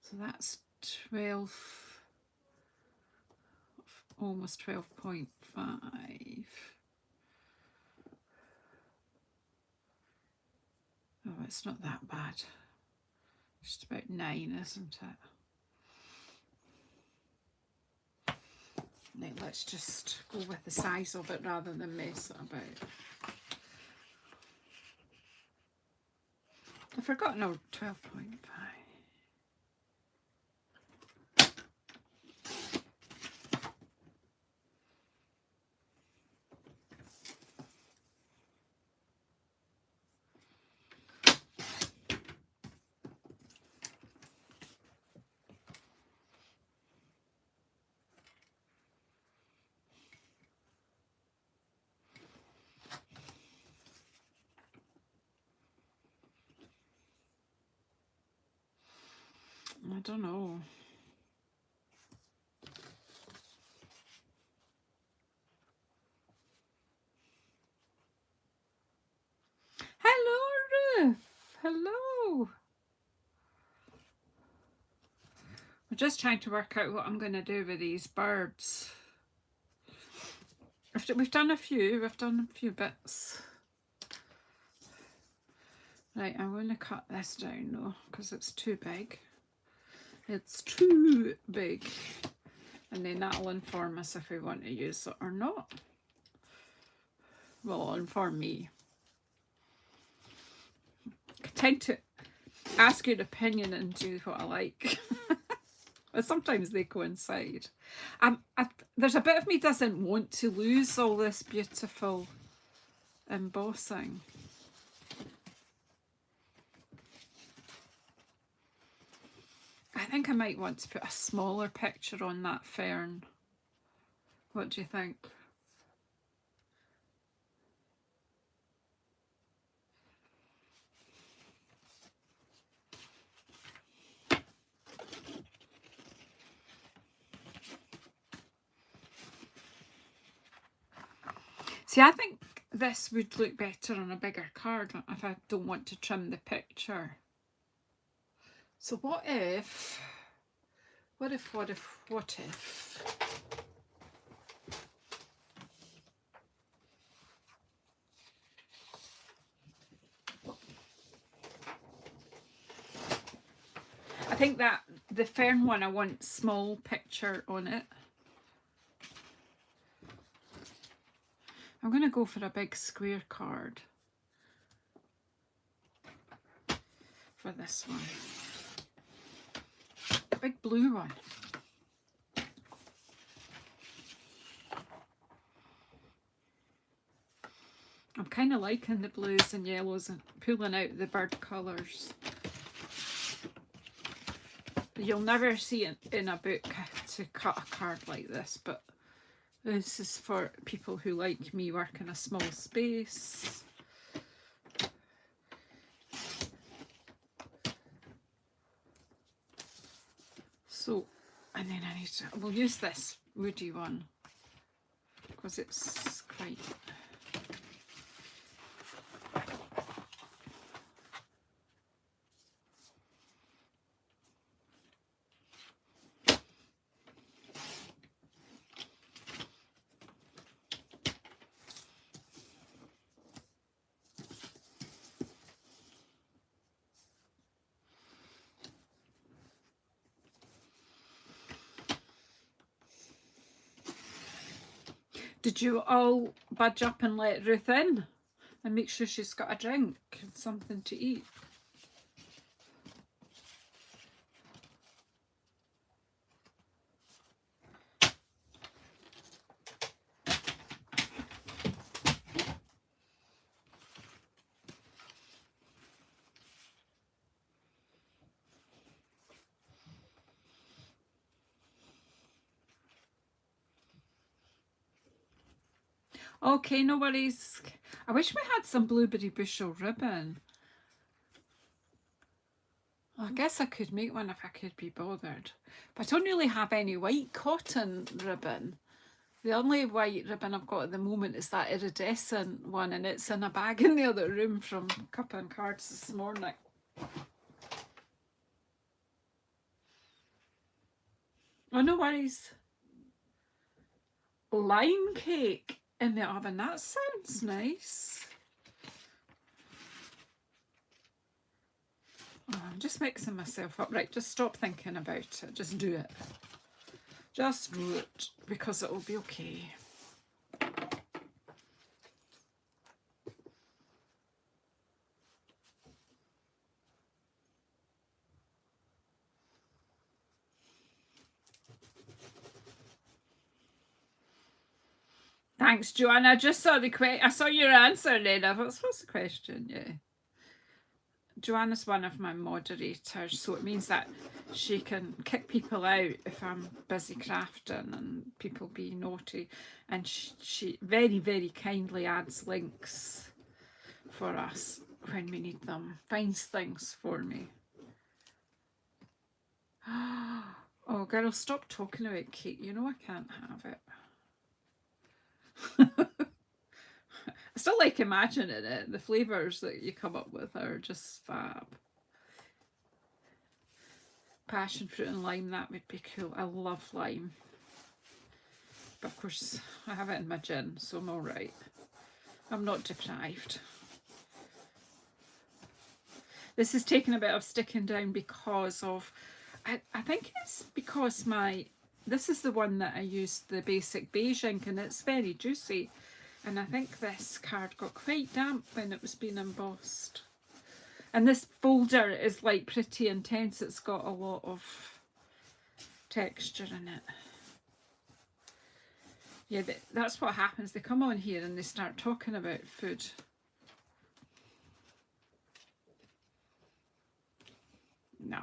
So that's 12, almost 12.5. Oh, it's not that bad. Just about 9, isn't it? Now let's just go with the size of it rather than mess it about. I forgot, no, 12.5. I don't know. Hello, Ruth. Hello. We're just trying to work out what I'm going to do with these birds. We've done a few bits. Right, I'm going to cut this down though, because it's too big. It's too big. And then that'll inform us if we want to use it or not. Well, it'll inform me. I tend to ask your opinion and do what I like. But sometimes they coincide. There's a bit of me doesn't want to lose all this beautiful embossing. I think I might want to put a smaller picture on that fern. What do you think? See, I think this would look better on a bigger card if I don't want to trim the picture. So what if I think that the fern one, I want small picture on it. I'm going to go for a big square card for this one. A big blue one. I'm kind of liking the blues and yellows and pulling out the bird colours. You'll never see it in a book to cut a card like this, but this is for people who, like me, work in a small space. So, and then I need to, we'll use this woody one because it's quite... Did you all budge up and let Ruth in and make sure she's got a drink and something to eat? Okay, no worries. I wish we had some blueberry bushel ribbon. Well, I guess I could make one if I could be bothered. But I don't really have any white cotton ribbon. The only white ribbon I've got at the moment is that iridescent one, and it's in a bag in the other room from Cup and Cards this morning. Oh, no worries. Lime cake in the oven. That sounds nice. Oh, I'm just mixing myself up. Right, just stop thinking about it. Just do it. Just do it, because it will be okay. Thanks, Joanna. I just saw the I saw your answer, Lena. What's the question? Yeah. Joanna's one of my moderators, so it means that she can kick people out if I'm busy crafting and people be naughty. And she very, very kindly adds links for us when we need them, finds things for me. Oh, girl, stop talking about cake. You know I can't have it. I still like imagining it. The flavours that you come up with are just fab. Passion fruit and lime, that would be cool. I love lime. But of course, I have it in my gin, so I'm all right. I'm not deprived. This is taking a bit of sticking down because of, I think it's because this is the one that I used the basic beige ink, and it's very juicy. And I think this card got quite damp when it was being embossed. And this folder is like pretty intense. It's got a lot of texture in it. Yeah, that's what happens. They come on here and they start talking about food. No.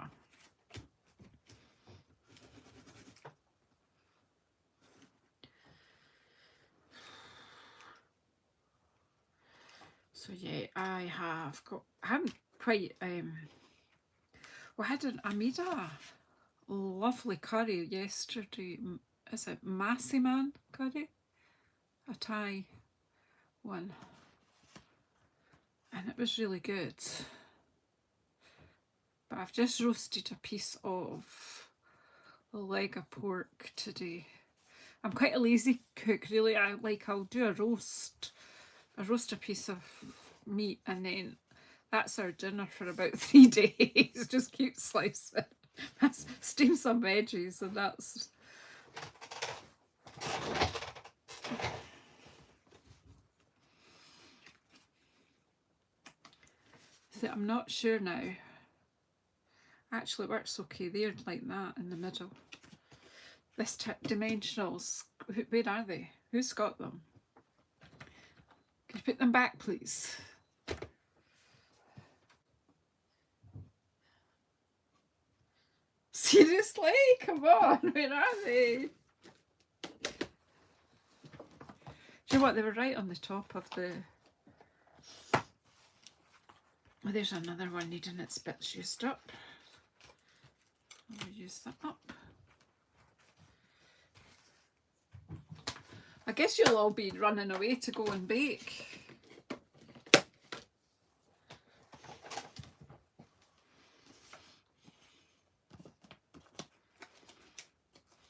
So yeah, I haven't quite, well, I made a lovely curry yesterday. Is it Massey Man curry? A Thai one. And it was really good. But I've just roasted a piece of a leg of pork today. I'm quite a lazy cook, really. I'll do a roast a piece of meat, and then that's our dinner for about 3 days. Just keep slicing. Steam some veggies, and that's... So I'm not sure now. Actually, it works okay there, like that, in the middle. This dimensionals, where are they? Who's got them? Can you put them back, please? Seriously? Come on, where are they? Do you know what? They were right on the top of the... Oh, there's another one needing its bits used up. I'll use that up. I guess you'll all be running away to go and bake.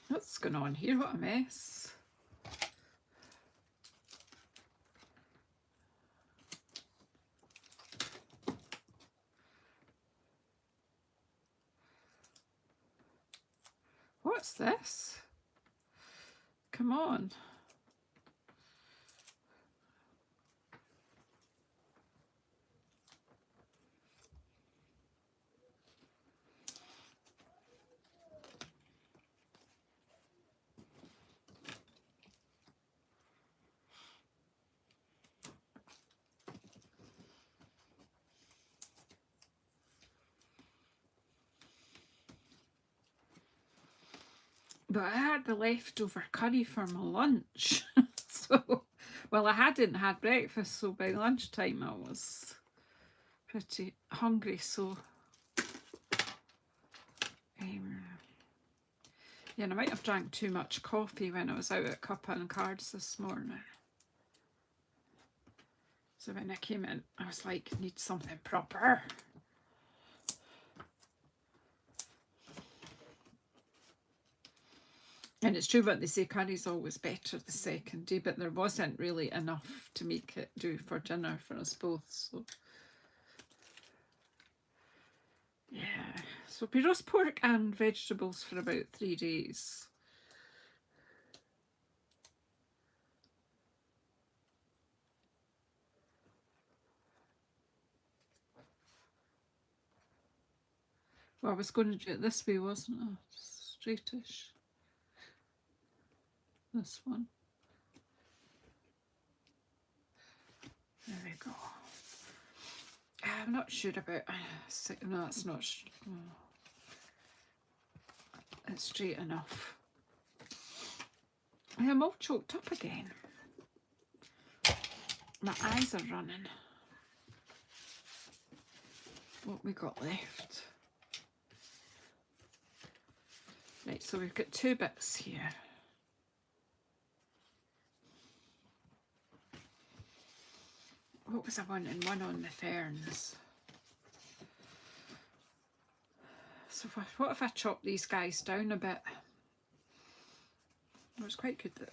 What's going on here? What a mess. What's this? Come on. But I had the leftover curry for my lunch. So, well, I hadn't had breakfast, so by lunchtime I was pretty hungry. So, yeah, and I might have drank too much coffee when I was out at Cuppa and Cards this morning. So when I came in, I was like, need something proper. And it's true what they say, curry's always better the second day, but there wasn't really enough to make it do for dinner for us both. So yeah, so we roast pork and vegetables for about 3 days. Well, I was going to do it this way, wasn't I? Straightish. This one. There we go. I'm not sure about... No, it's not... It's straight enough. I'm all choked up again. My eyes are running. What we got left? Right, so we've got 2 bits here. What was I wanting? One on the ferns. So what if I chop these guys down a bit? Well, it's quite good that...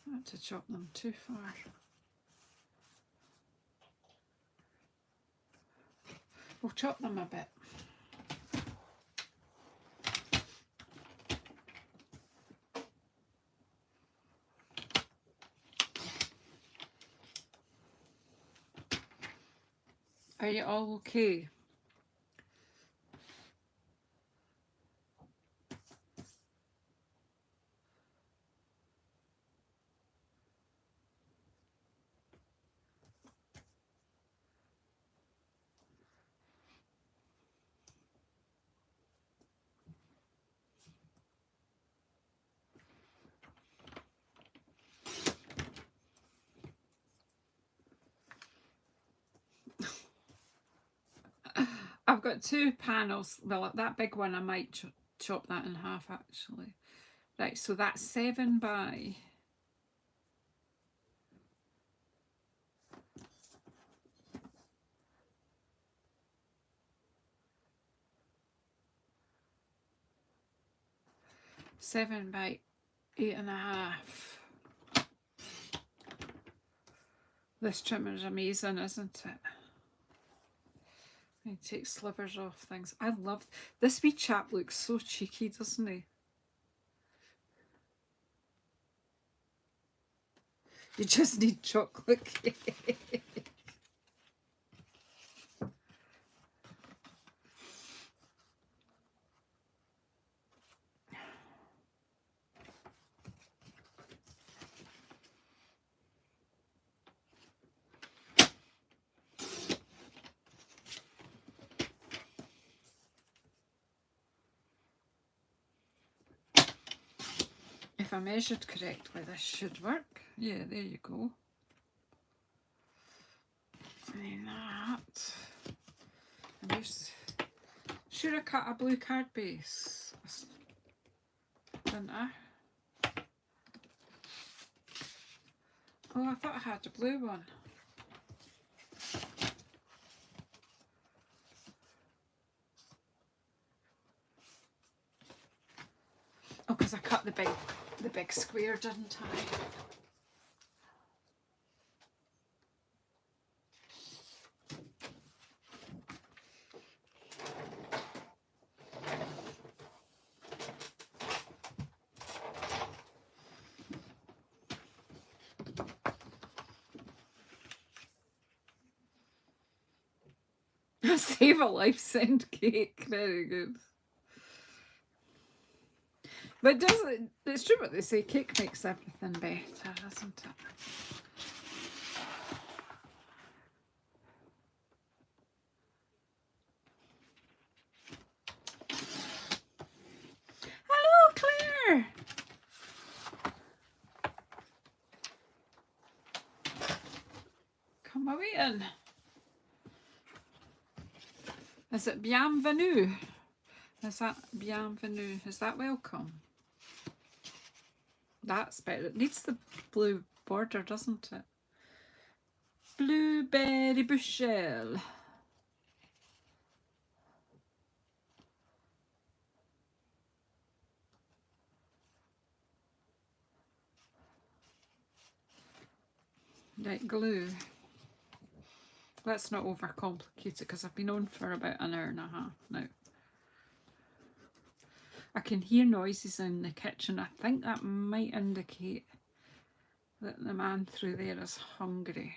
Not to chop them too far. We'll chop them a bit. Are you all okay? I've got 2 panels. Well, that big one, I might chop that in half actually. Right, so that's 7 by 8.5. This trimmer is amazing, isn't it? I take slivers off things. I love this wee chap, looks so cheeky, doesn't he? You just need chocolate cake. If I measured correctly, this should work. Yeah, there you go. And that. And there's, should I cut a blue card base? Didn't I? Oh, I thought I had a blue one. Oh, because I cut the big square, didn't I? Save a life, send cake. Very good. But doesn't it's true what they say, cake makes everything better, doesn't it? Hello, Claire. Come away in. Is it bienvenue? Is that bienvenue? Is that welcome? That's better. It needs the blue border, doesn't it? Blueberry bushel. Right, glue. Let's not overcomplicate it because I've been on for about an hour and a half now. I can hear noises in the kitchen. I think that might indicate that the man through there is hungry.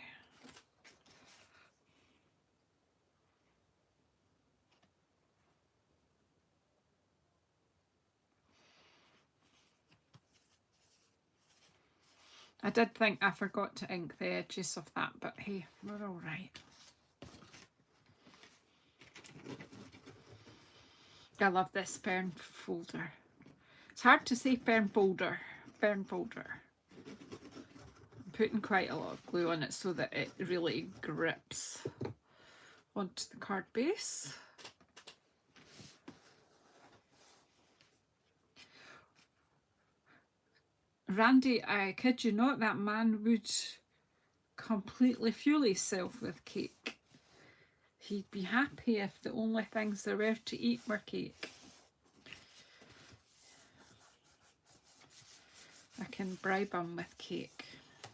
I did think I forgot to ink the edges of that, but hey, we're all right. I love this fern folder. It's hard to say fern folder. Fern folder. I'm putting quite a lot of glue on it so that it really grips onto the card base. Randy, I kid you not, that man would completely fuel himself with cake. He'd be happy if the only things there were to eat were cake. I can bribe him with cake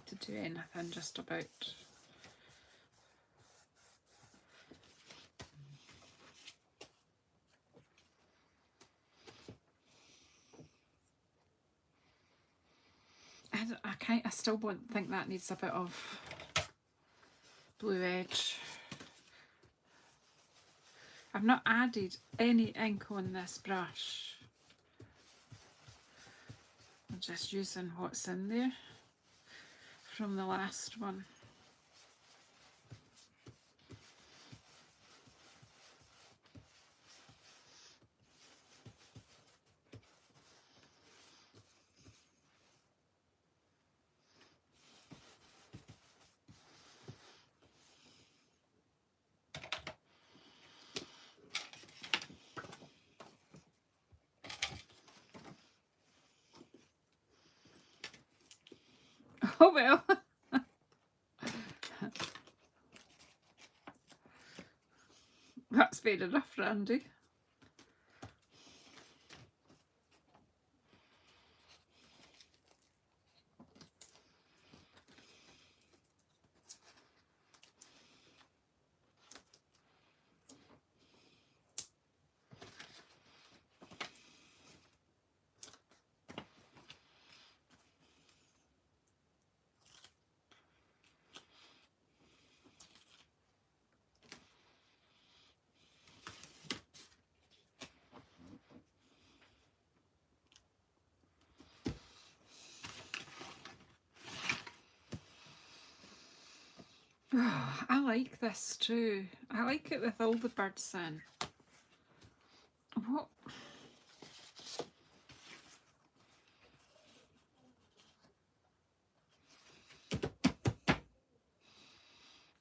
to do anything just about. I still won't think that needs a bit of blue edge. I've not added any ink on this brush. I'm just using what's in there from the last one. Oh well. That's fair enough, Randy. Oh, I like this too. I like it with all the birds in. What?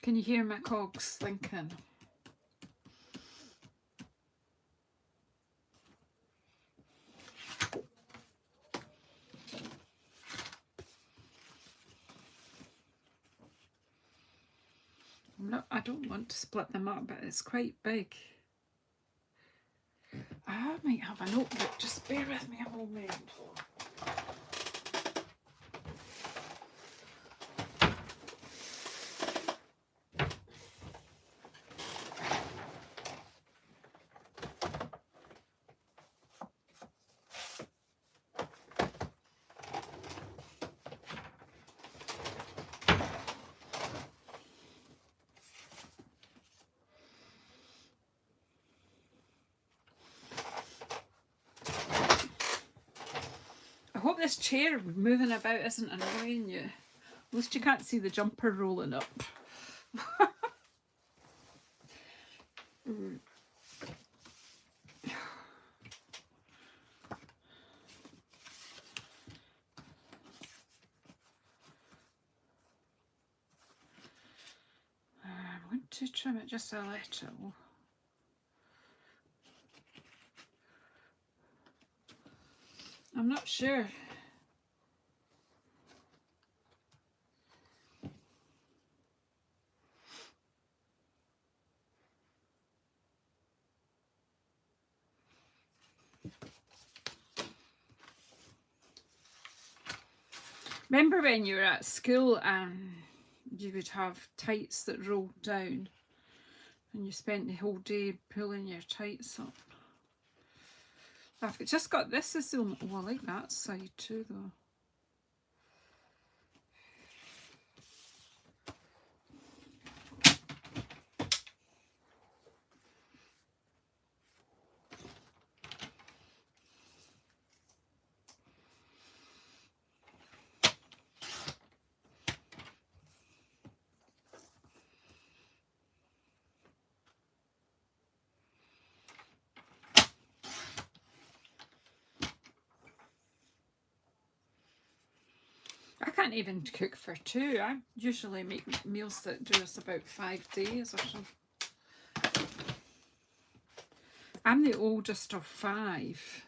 Can you hear my cogs thinking? I don't want to split them up, but it's quite big. I might have a notebook, just bear with me a moment. I hope this chair moving about isn't annoying you. At least you can't see the jumper rolling up. I'm going to trim it just a little. I'm not sure. Remember when you were at school and you would have tights that rolled down and you spent the whole day pulling your tights up? I've just got this as the only, oh, I like that side too though. I can't even cook for two. I usually make meals that do us about 5 days or something. I'm the oldest of 5.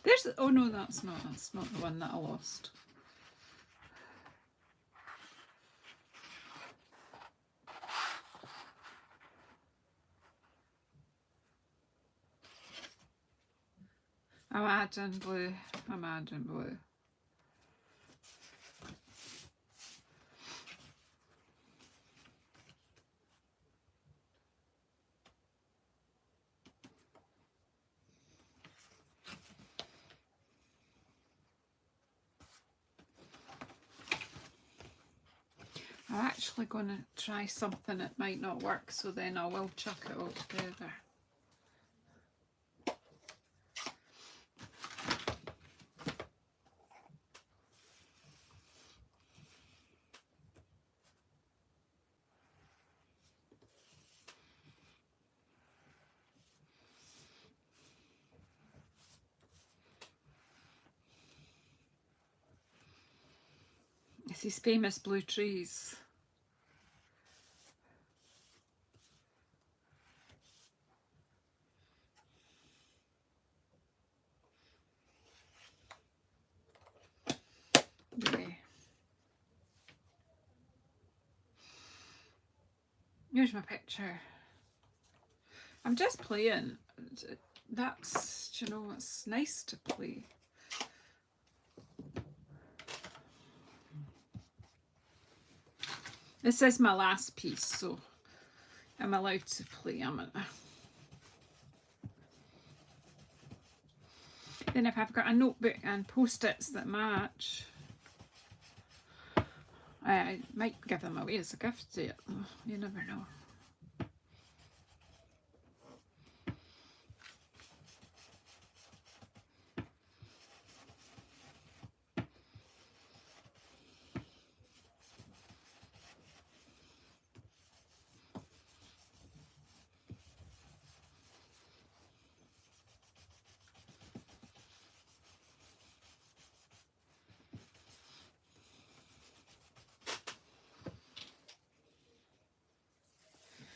There's, oh no, that's not the one that I lost. I'm adding blue. I'm adding blue. I'm actually going to try something that might not work, so then I will chuck it all together. these famous blue trees. There. Here's my picture. I'm just playing. That's, you know, it's nice to play. This is my last piece, so I'm allowed to play. Then if I've got a notebook and post-its that match, I might give them away as a gift to it. You never know.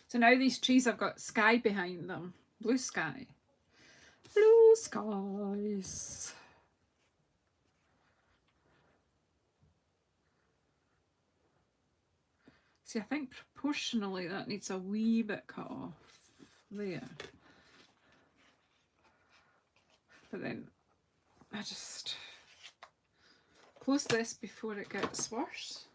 So now these trees have got sky behind them. Blue sky. Blue skies. See, I think proportionally that needs a wee bit cut off there. But then I just close this before it gets worse.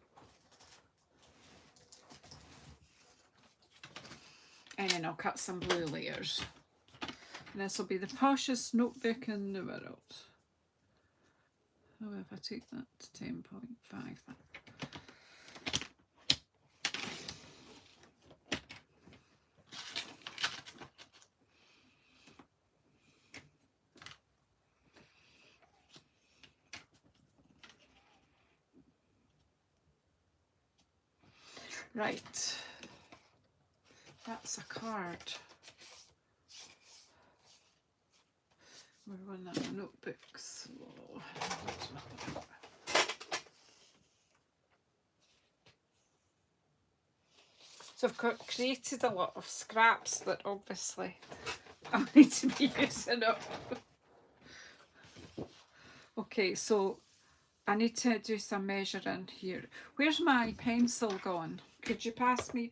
And then I'll cut some blue layers. And this will be the poshest notebook in the world. Oh, if I take that to 10.5 then. Right. That's a card. We're running out of notebooks. Oh. So I've created a lot of scraps that obviously I'll need to be using up. Okay, so I need to do some measuring here. Where's my pencil gone? Could you pass me?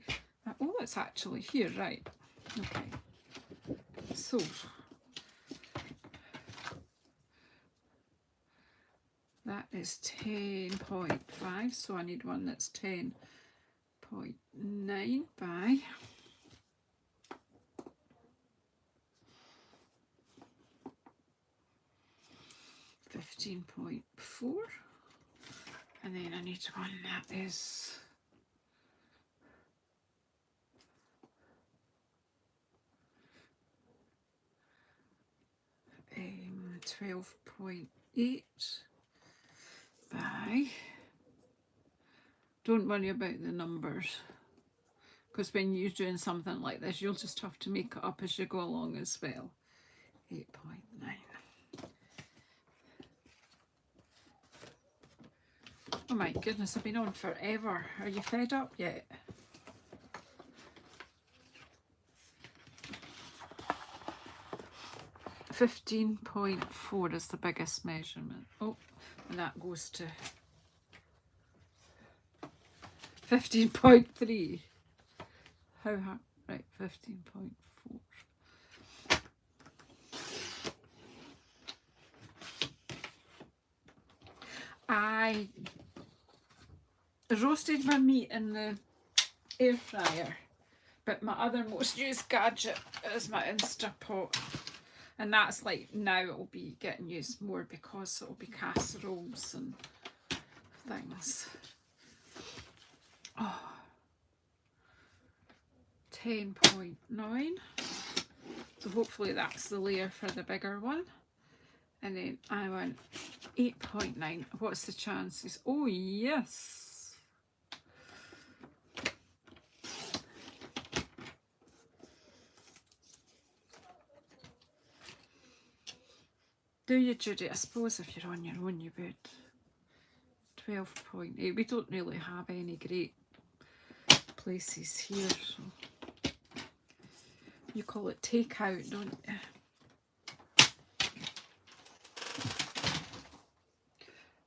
Oh, it's actually here, right. Okay. So that is 10.5, so I need one that's 10.9 by 15.4, and then I need one that is 12.8 by, don't worry about the numbers, because when you're doing something like this you'll just have to make it up as you go along as well. 8.9. Oh my goodness, I've been on forever. Are you fed up yet? .4 is the biggest measurement. Oh, and that goes to 15.3. How hard? Right, 15.4. I roasted my meat in the air fryer, but my other most used gadget is my Instapot. And that's like, now it will be getting used more because it will be casseroles and things. Oh, 10.9. So hopefully that's the layer for the bigger one. And then I want 8.9. What's the chances? Oh, yes. Do you, Judy? I suppose if you're on your own, you would. 12.8. We don't really have any great places here, so you call it takeout, don't you?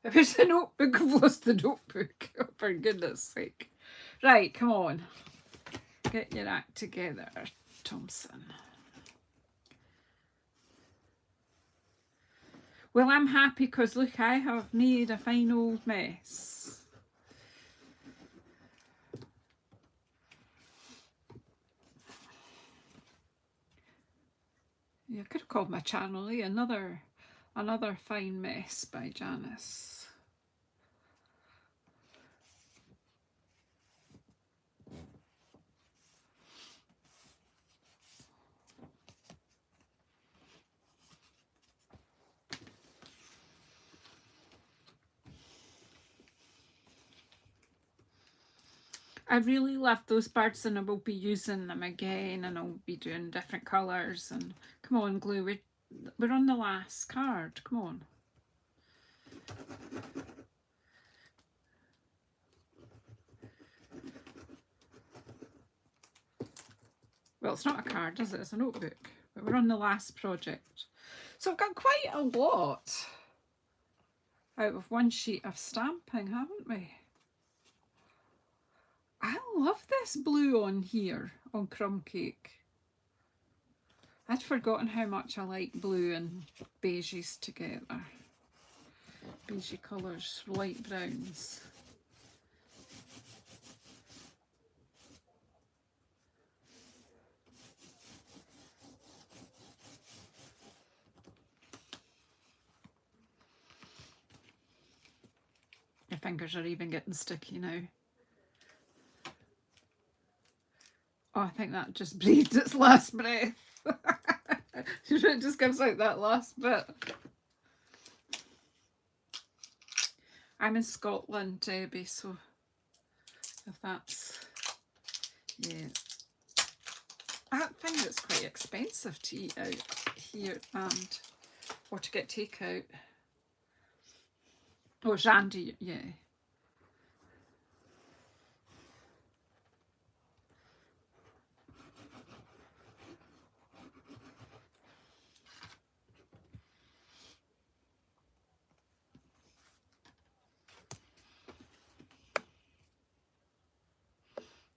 If it's a notebook, I've lost the notebook. Oh, for goodness sake. Right, come on. Get your act together, Thompson. Well, I'm happy because, look, I have made a fine old mess. Yeah, I could have called my channel another fine mess by Janice. I really love those birds, and I will be using them again, and I'll be doing different colours. And come on, glue, we're on the last card. Come on. Well, it's not a card, is it? It's a notebook. But we're on the last project. So I've got quite a lot out of one sheet of stamping, haven't we? I love this blue on here on Crumb Cake. I'd forgotten how much I like blue and beiges together. Beigey colours, light browns. Your fingers are even getting sticky now. Oh, I think that just breathed its last breath. It just gives out that last bit. I'm in Scotland, Debbie, so if that's, yeah. I think it's quite expensive to eat out here and, or to get takeout. Oh, Jandy, yeah.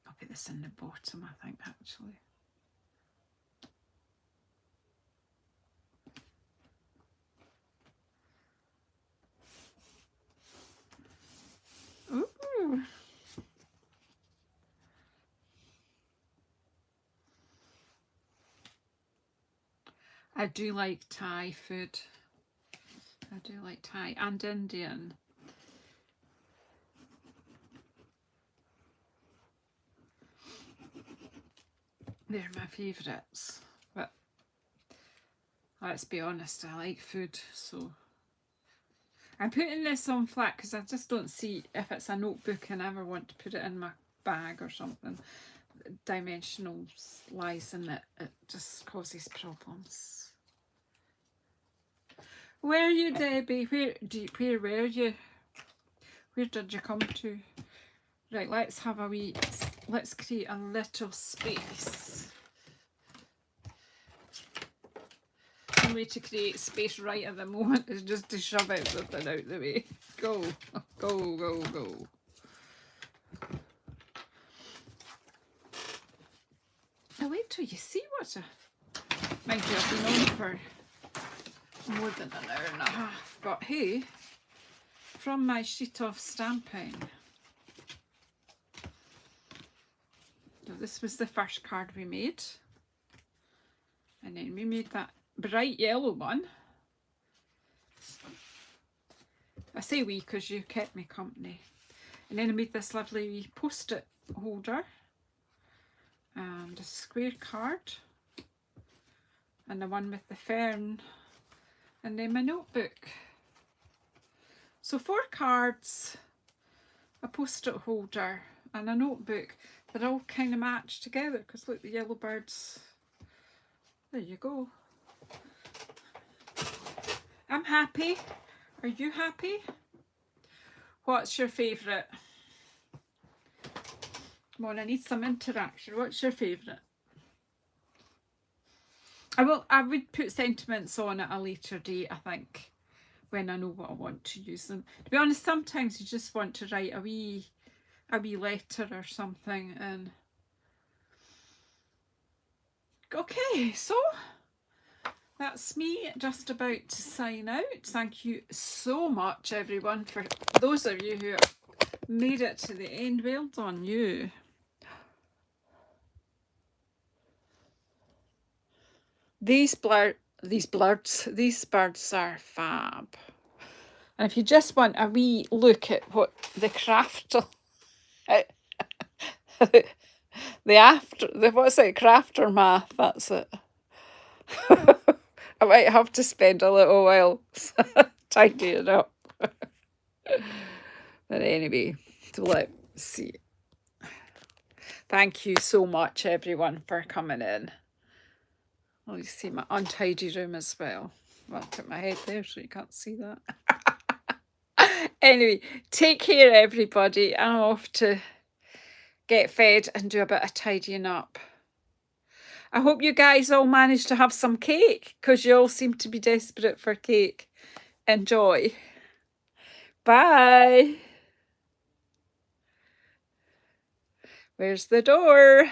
I'll put this in the bottom, I think, actually. Ooh. I do like Thai food. I do like Thai and Indian. They're my favourites. But let's be honest, I like food, so I'm putting this on flat because I just don't see, if it's a notebook and I ever want to put it in my bag or something, dimensional lies in it, it just causes problems. Where are you, Debbie? Where were you? Where did you come to? Right, let's have a wee, let's create a little space. The way to create space right at the moment is just to shove everything out the way. Go, go, go, go. Now wait till you see what mind you, I've been on for more than an hour and a half, but hey, from my sheet of stamping, so this was the first card we made, and then we made that bright yellow one. I say we because you kept me company. And then I made this lovely wee post-it holder and a square card and the one with the fern, and then my notebook. So 4 cards, a post-it holder and a notebook. They're all kind of matched together because look, the yellow birds. There you go. I'm happy. Are you happy? What's your favourite? Come on, I need some interaction. What's your favourite? I would put sentiments on at a later date, I think, when I know what I want to use them. To be honest, sometimes you just want to write a wee letter or something. And okay, so that's me just about to sign out. Thank you so much, everyone, for those of you who made it to the end. Well done, you. These birds are fab. And if you just want a wee look at what the crafter, what's it, crafter math, that's it. I might have to spend a little while tidying it up. But anyway, so let's see. Thank you so much, everyone, for coming in. Well, you see my untidy room as well. Well, I'll put my head there so you can't see that. Anyway, take care, everybody. I'm off to get fed and do a bit of tidying up. I hope you guys all managed to have some cake, because you all seem to be desperate for cake. Enjoy. Bye. Where's the door?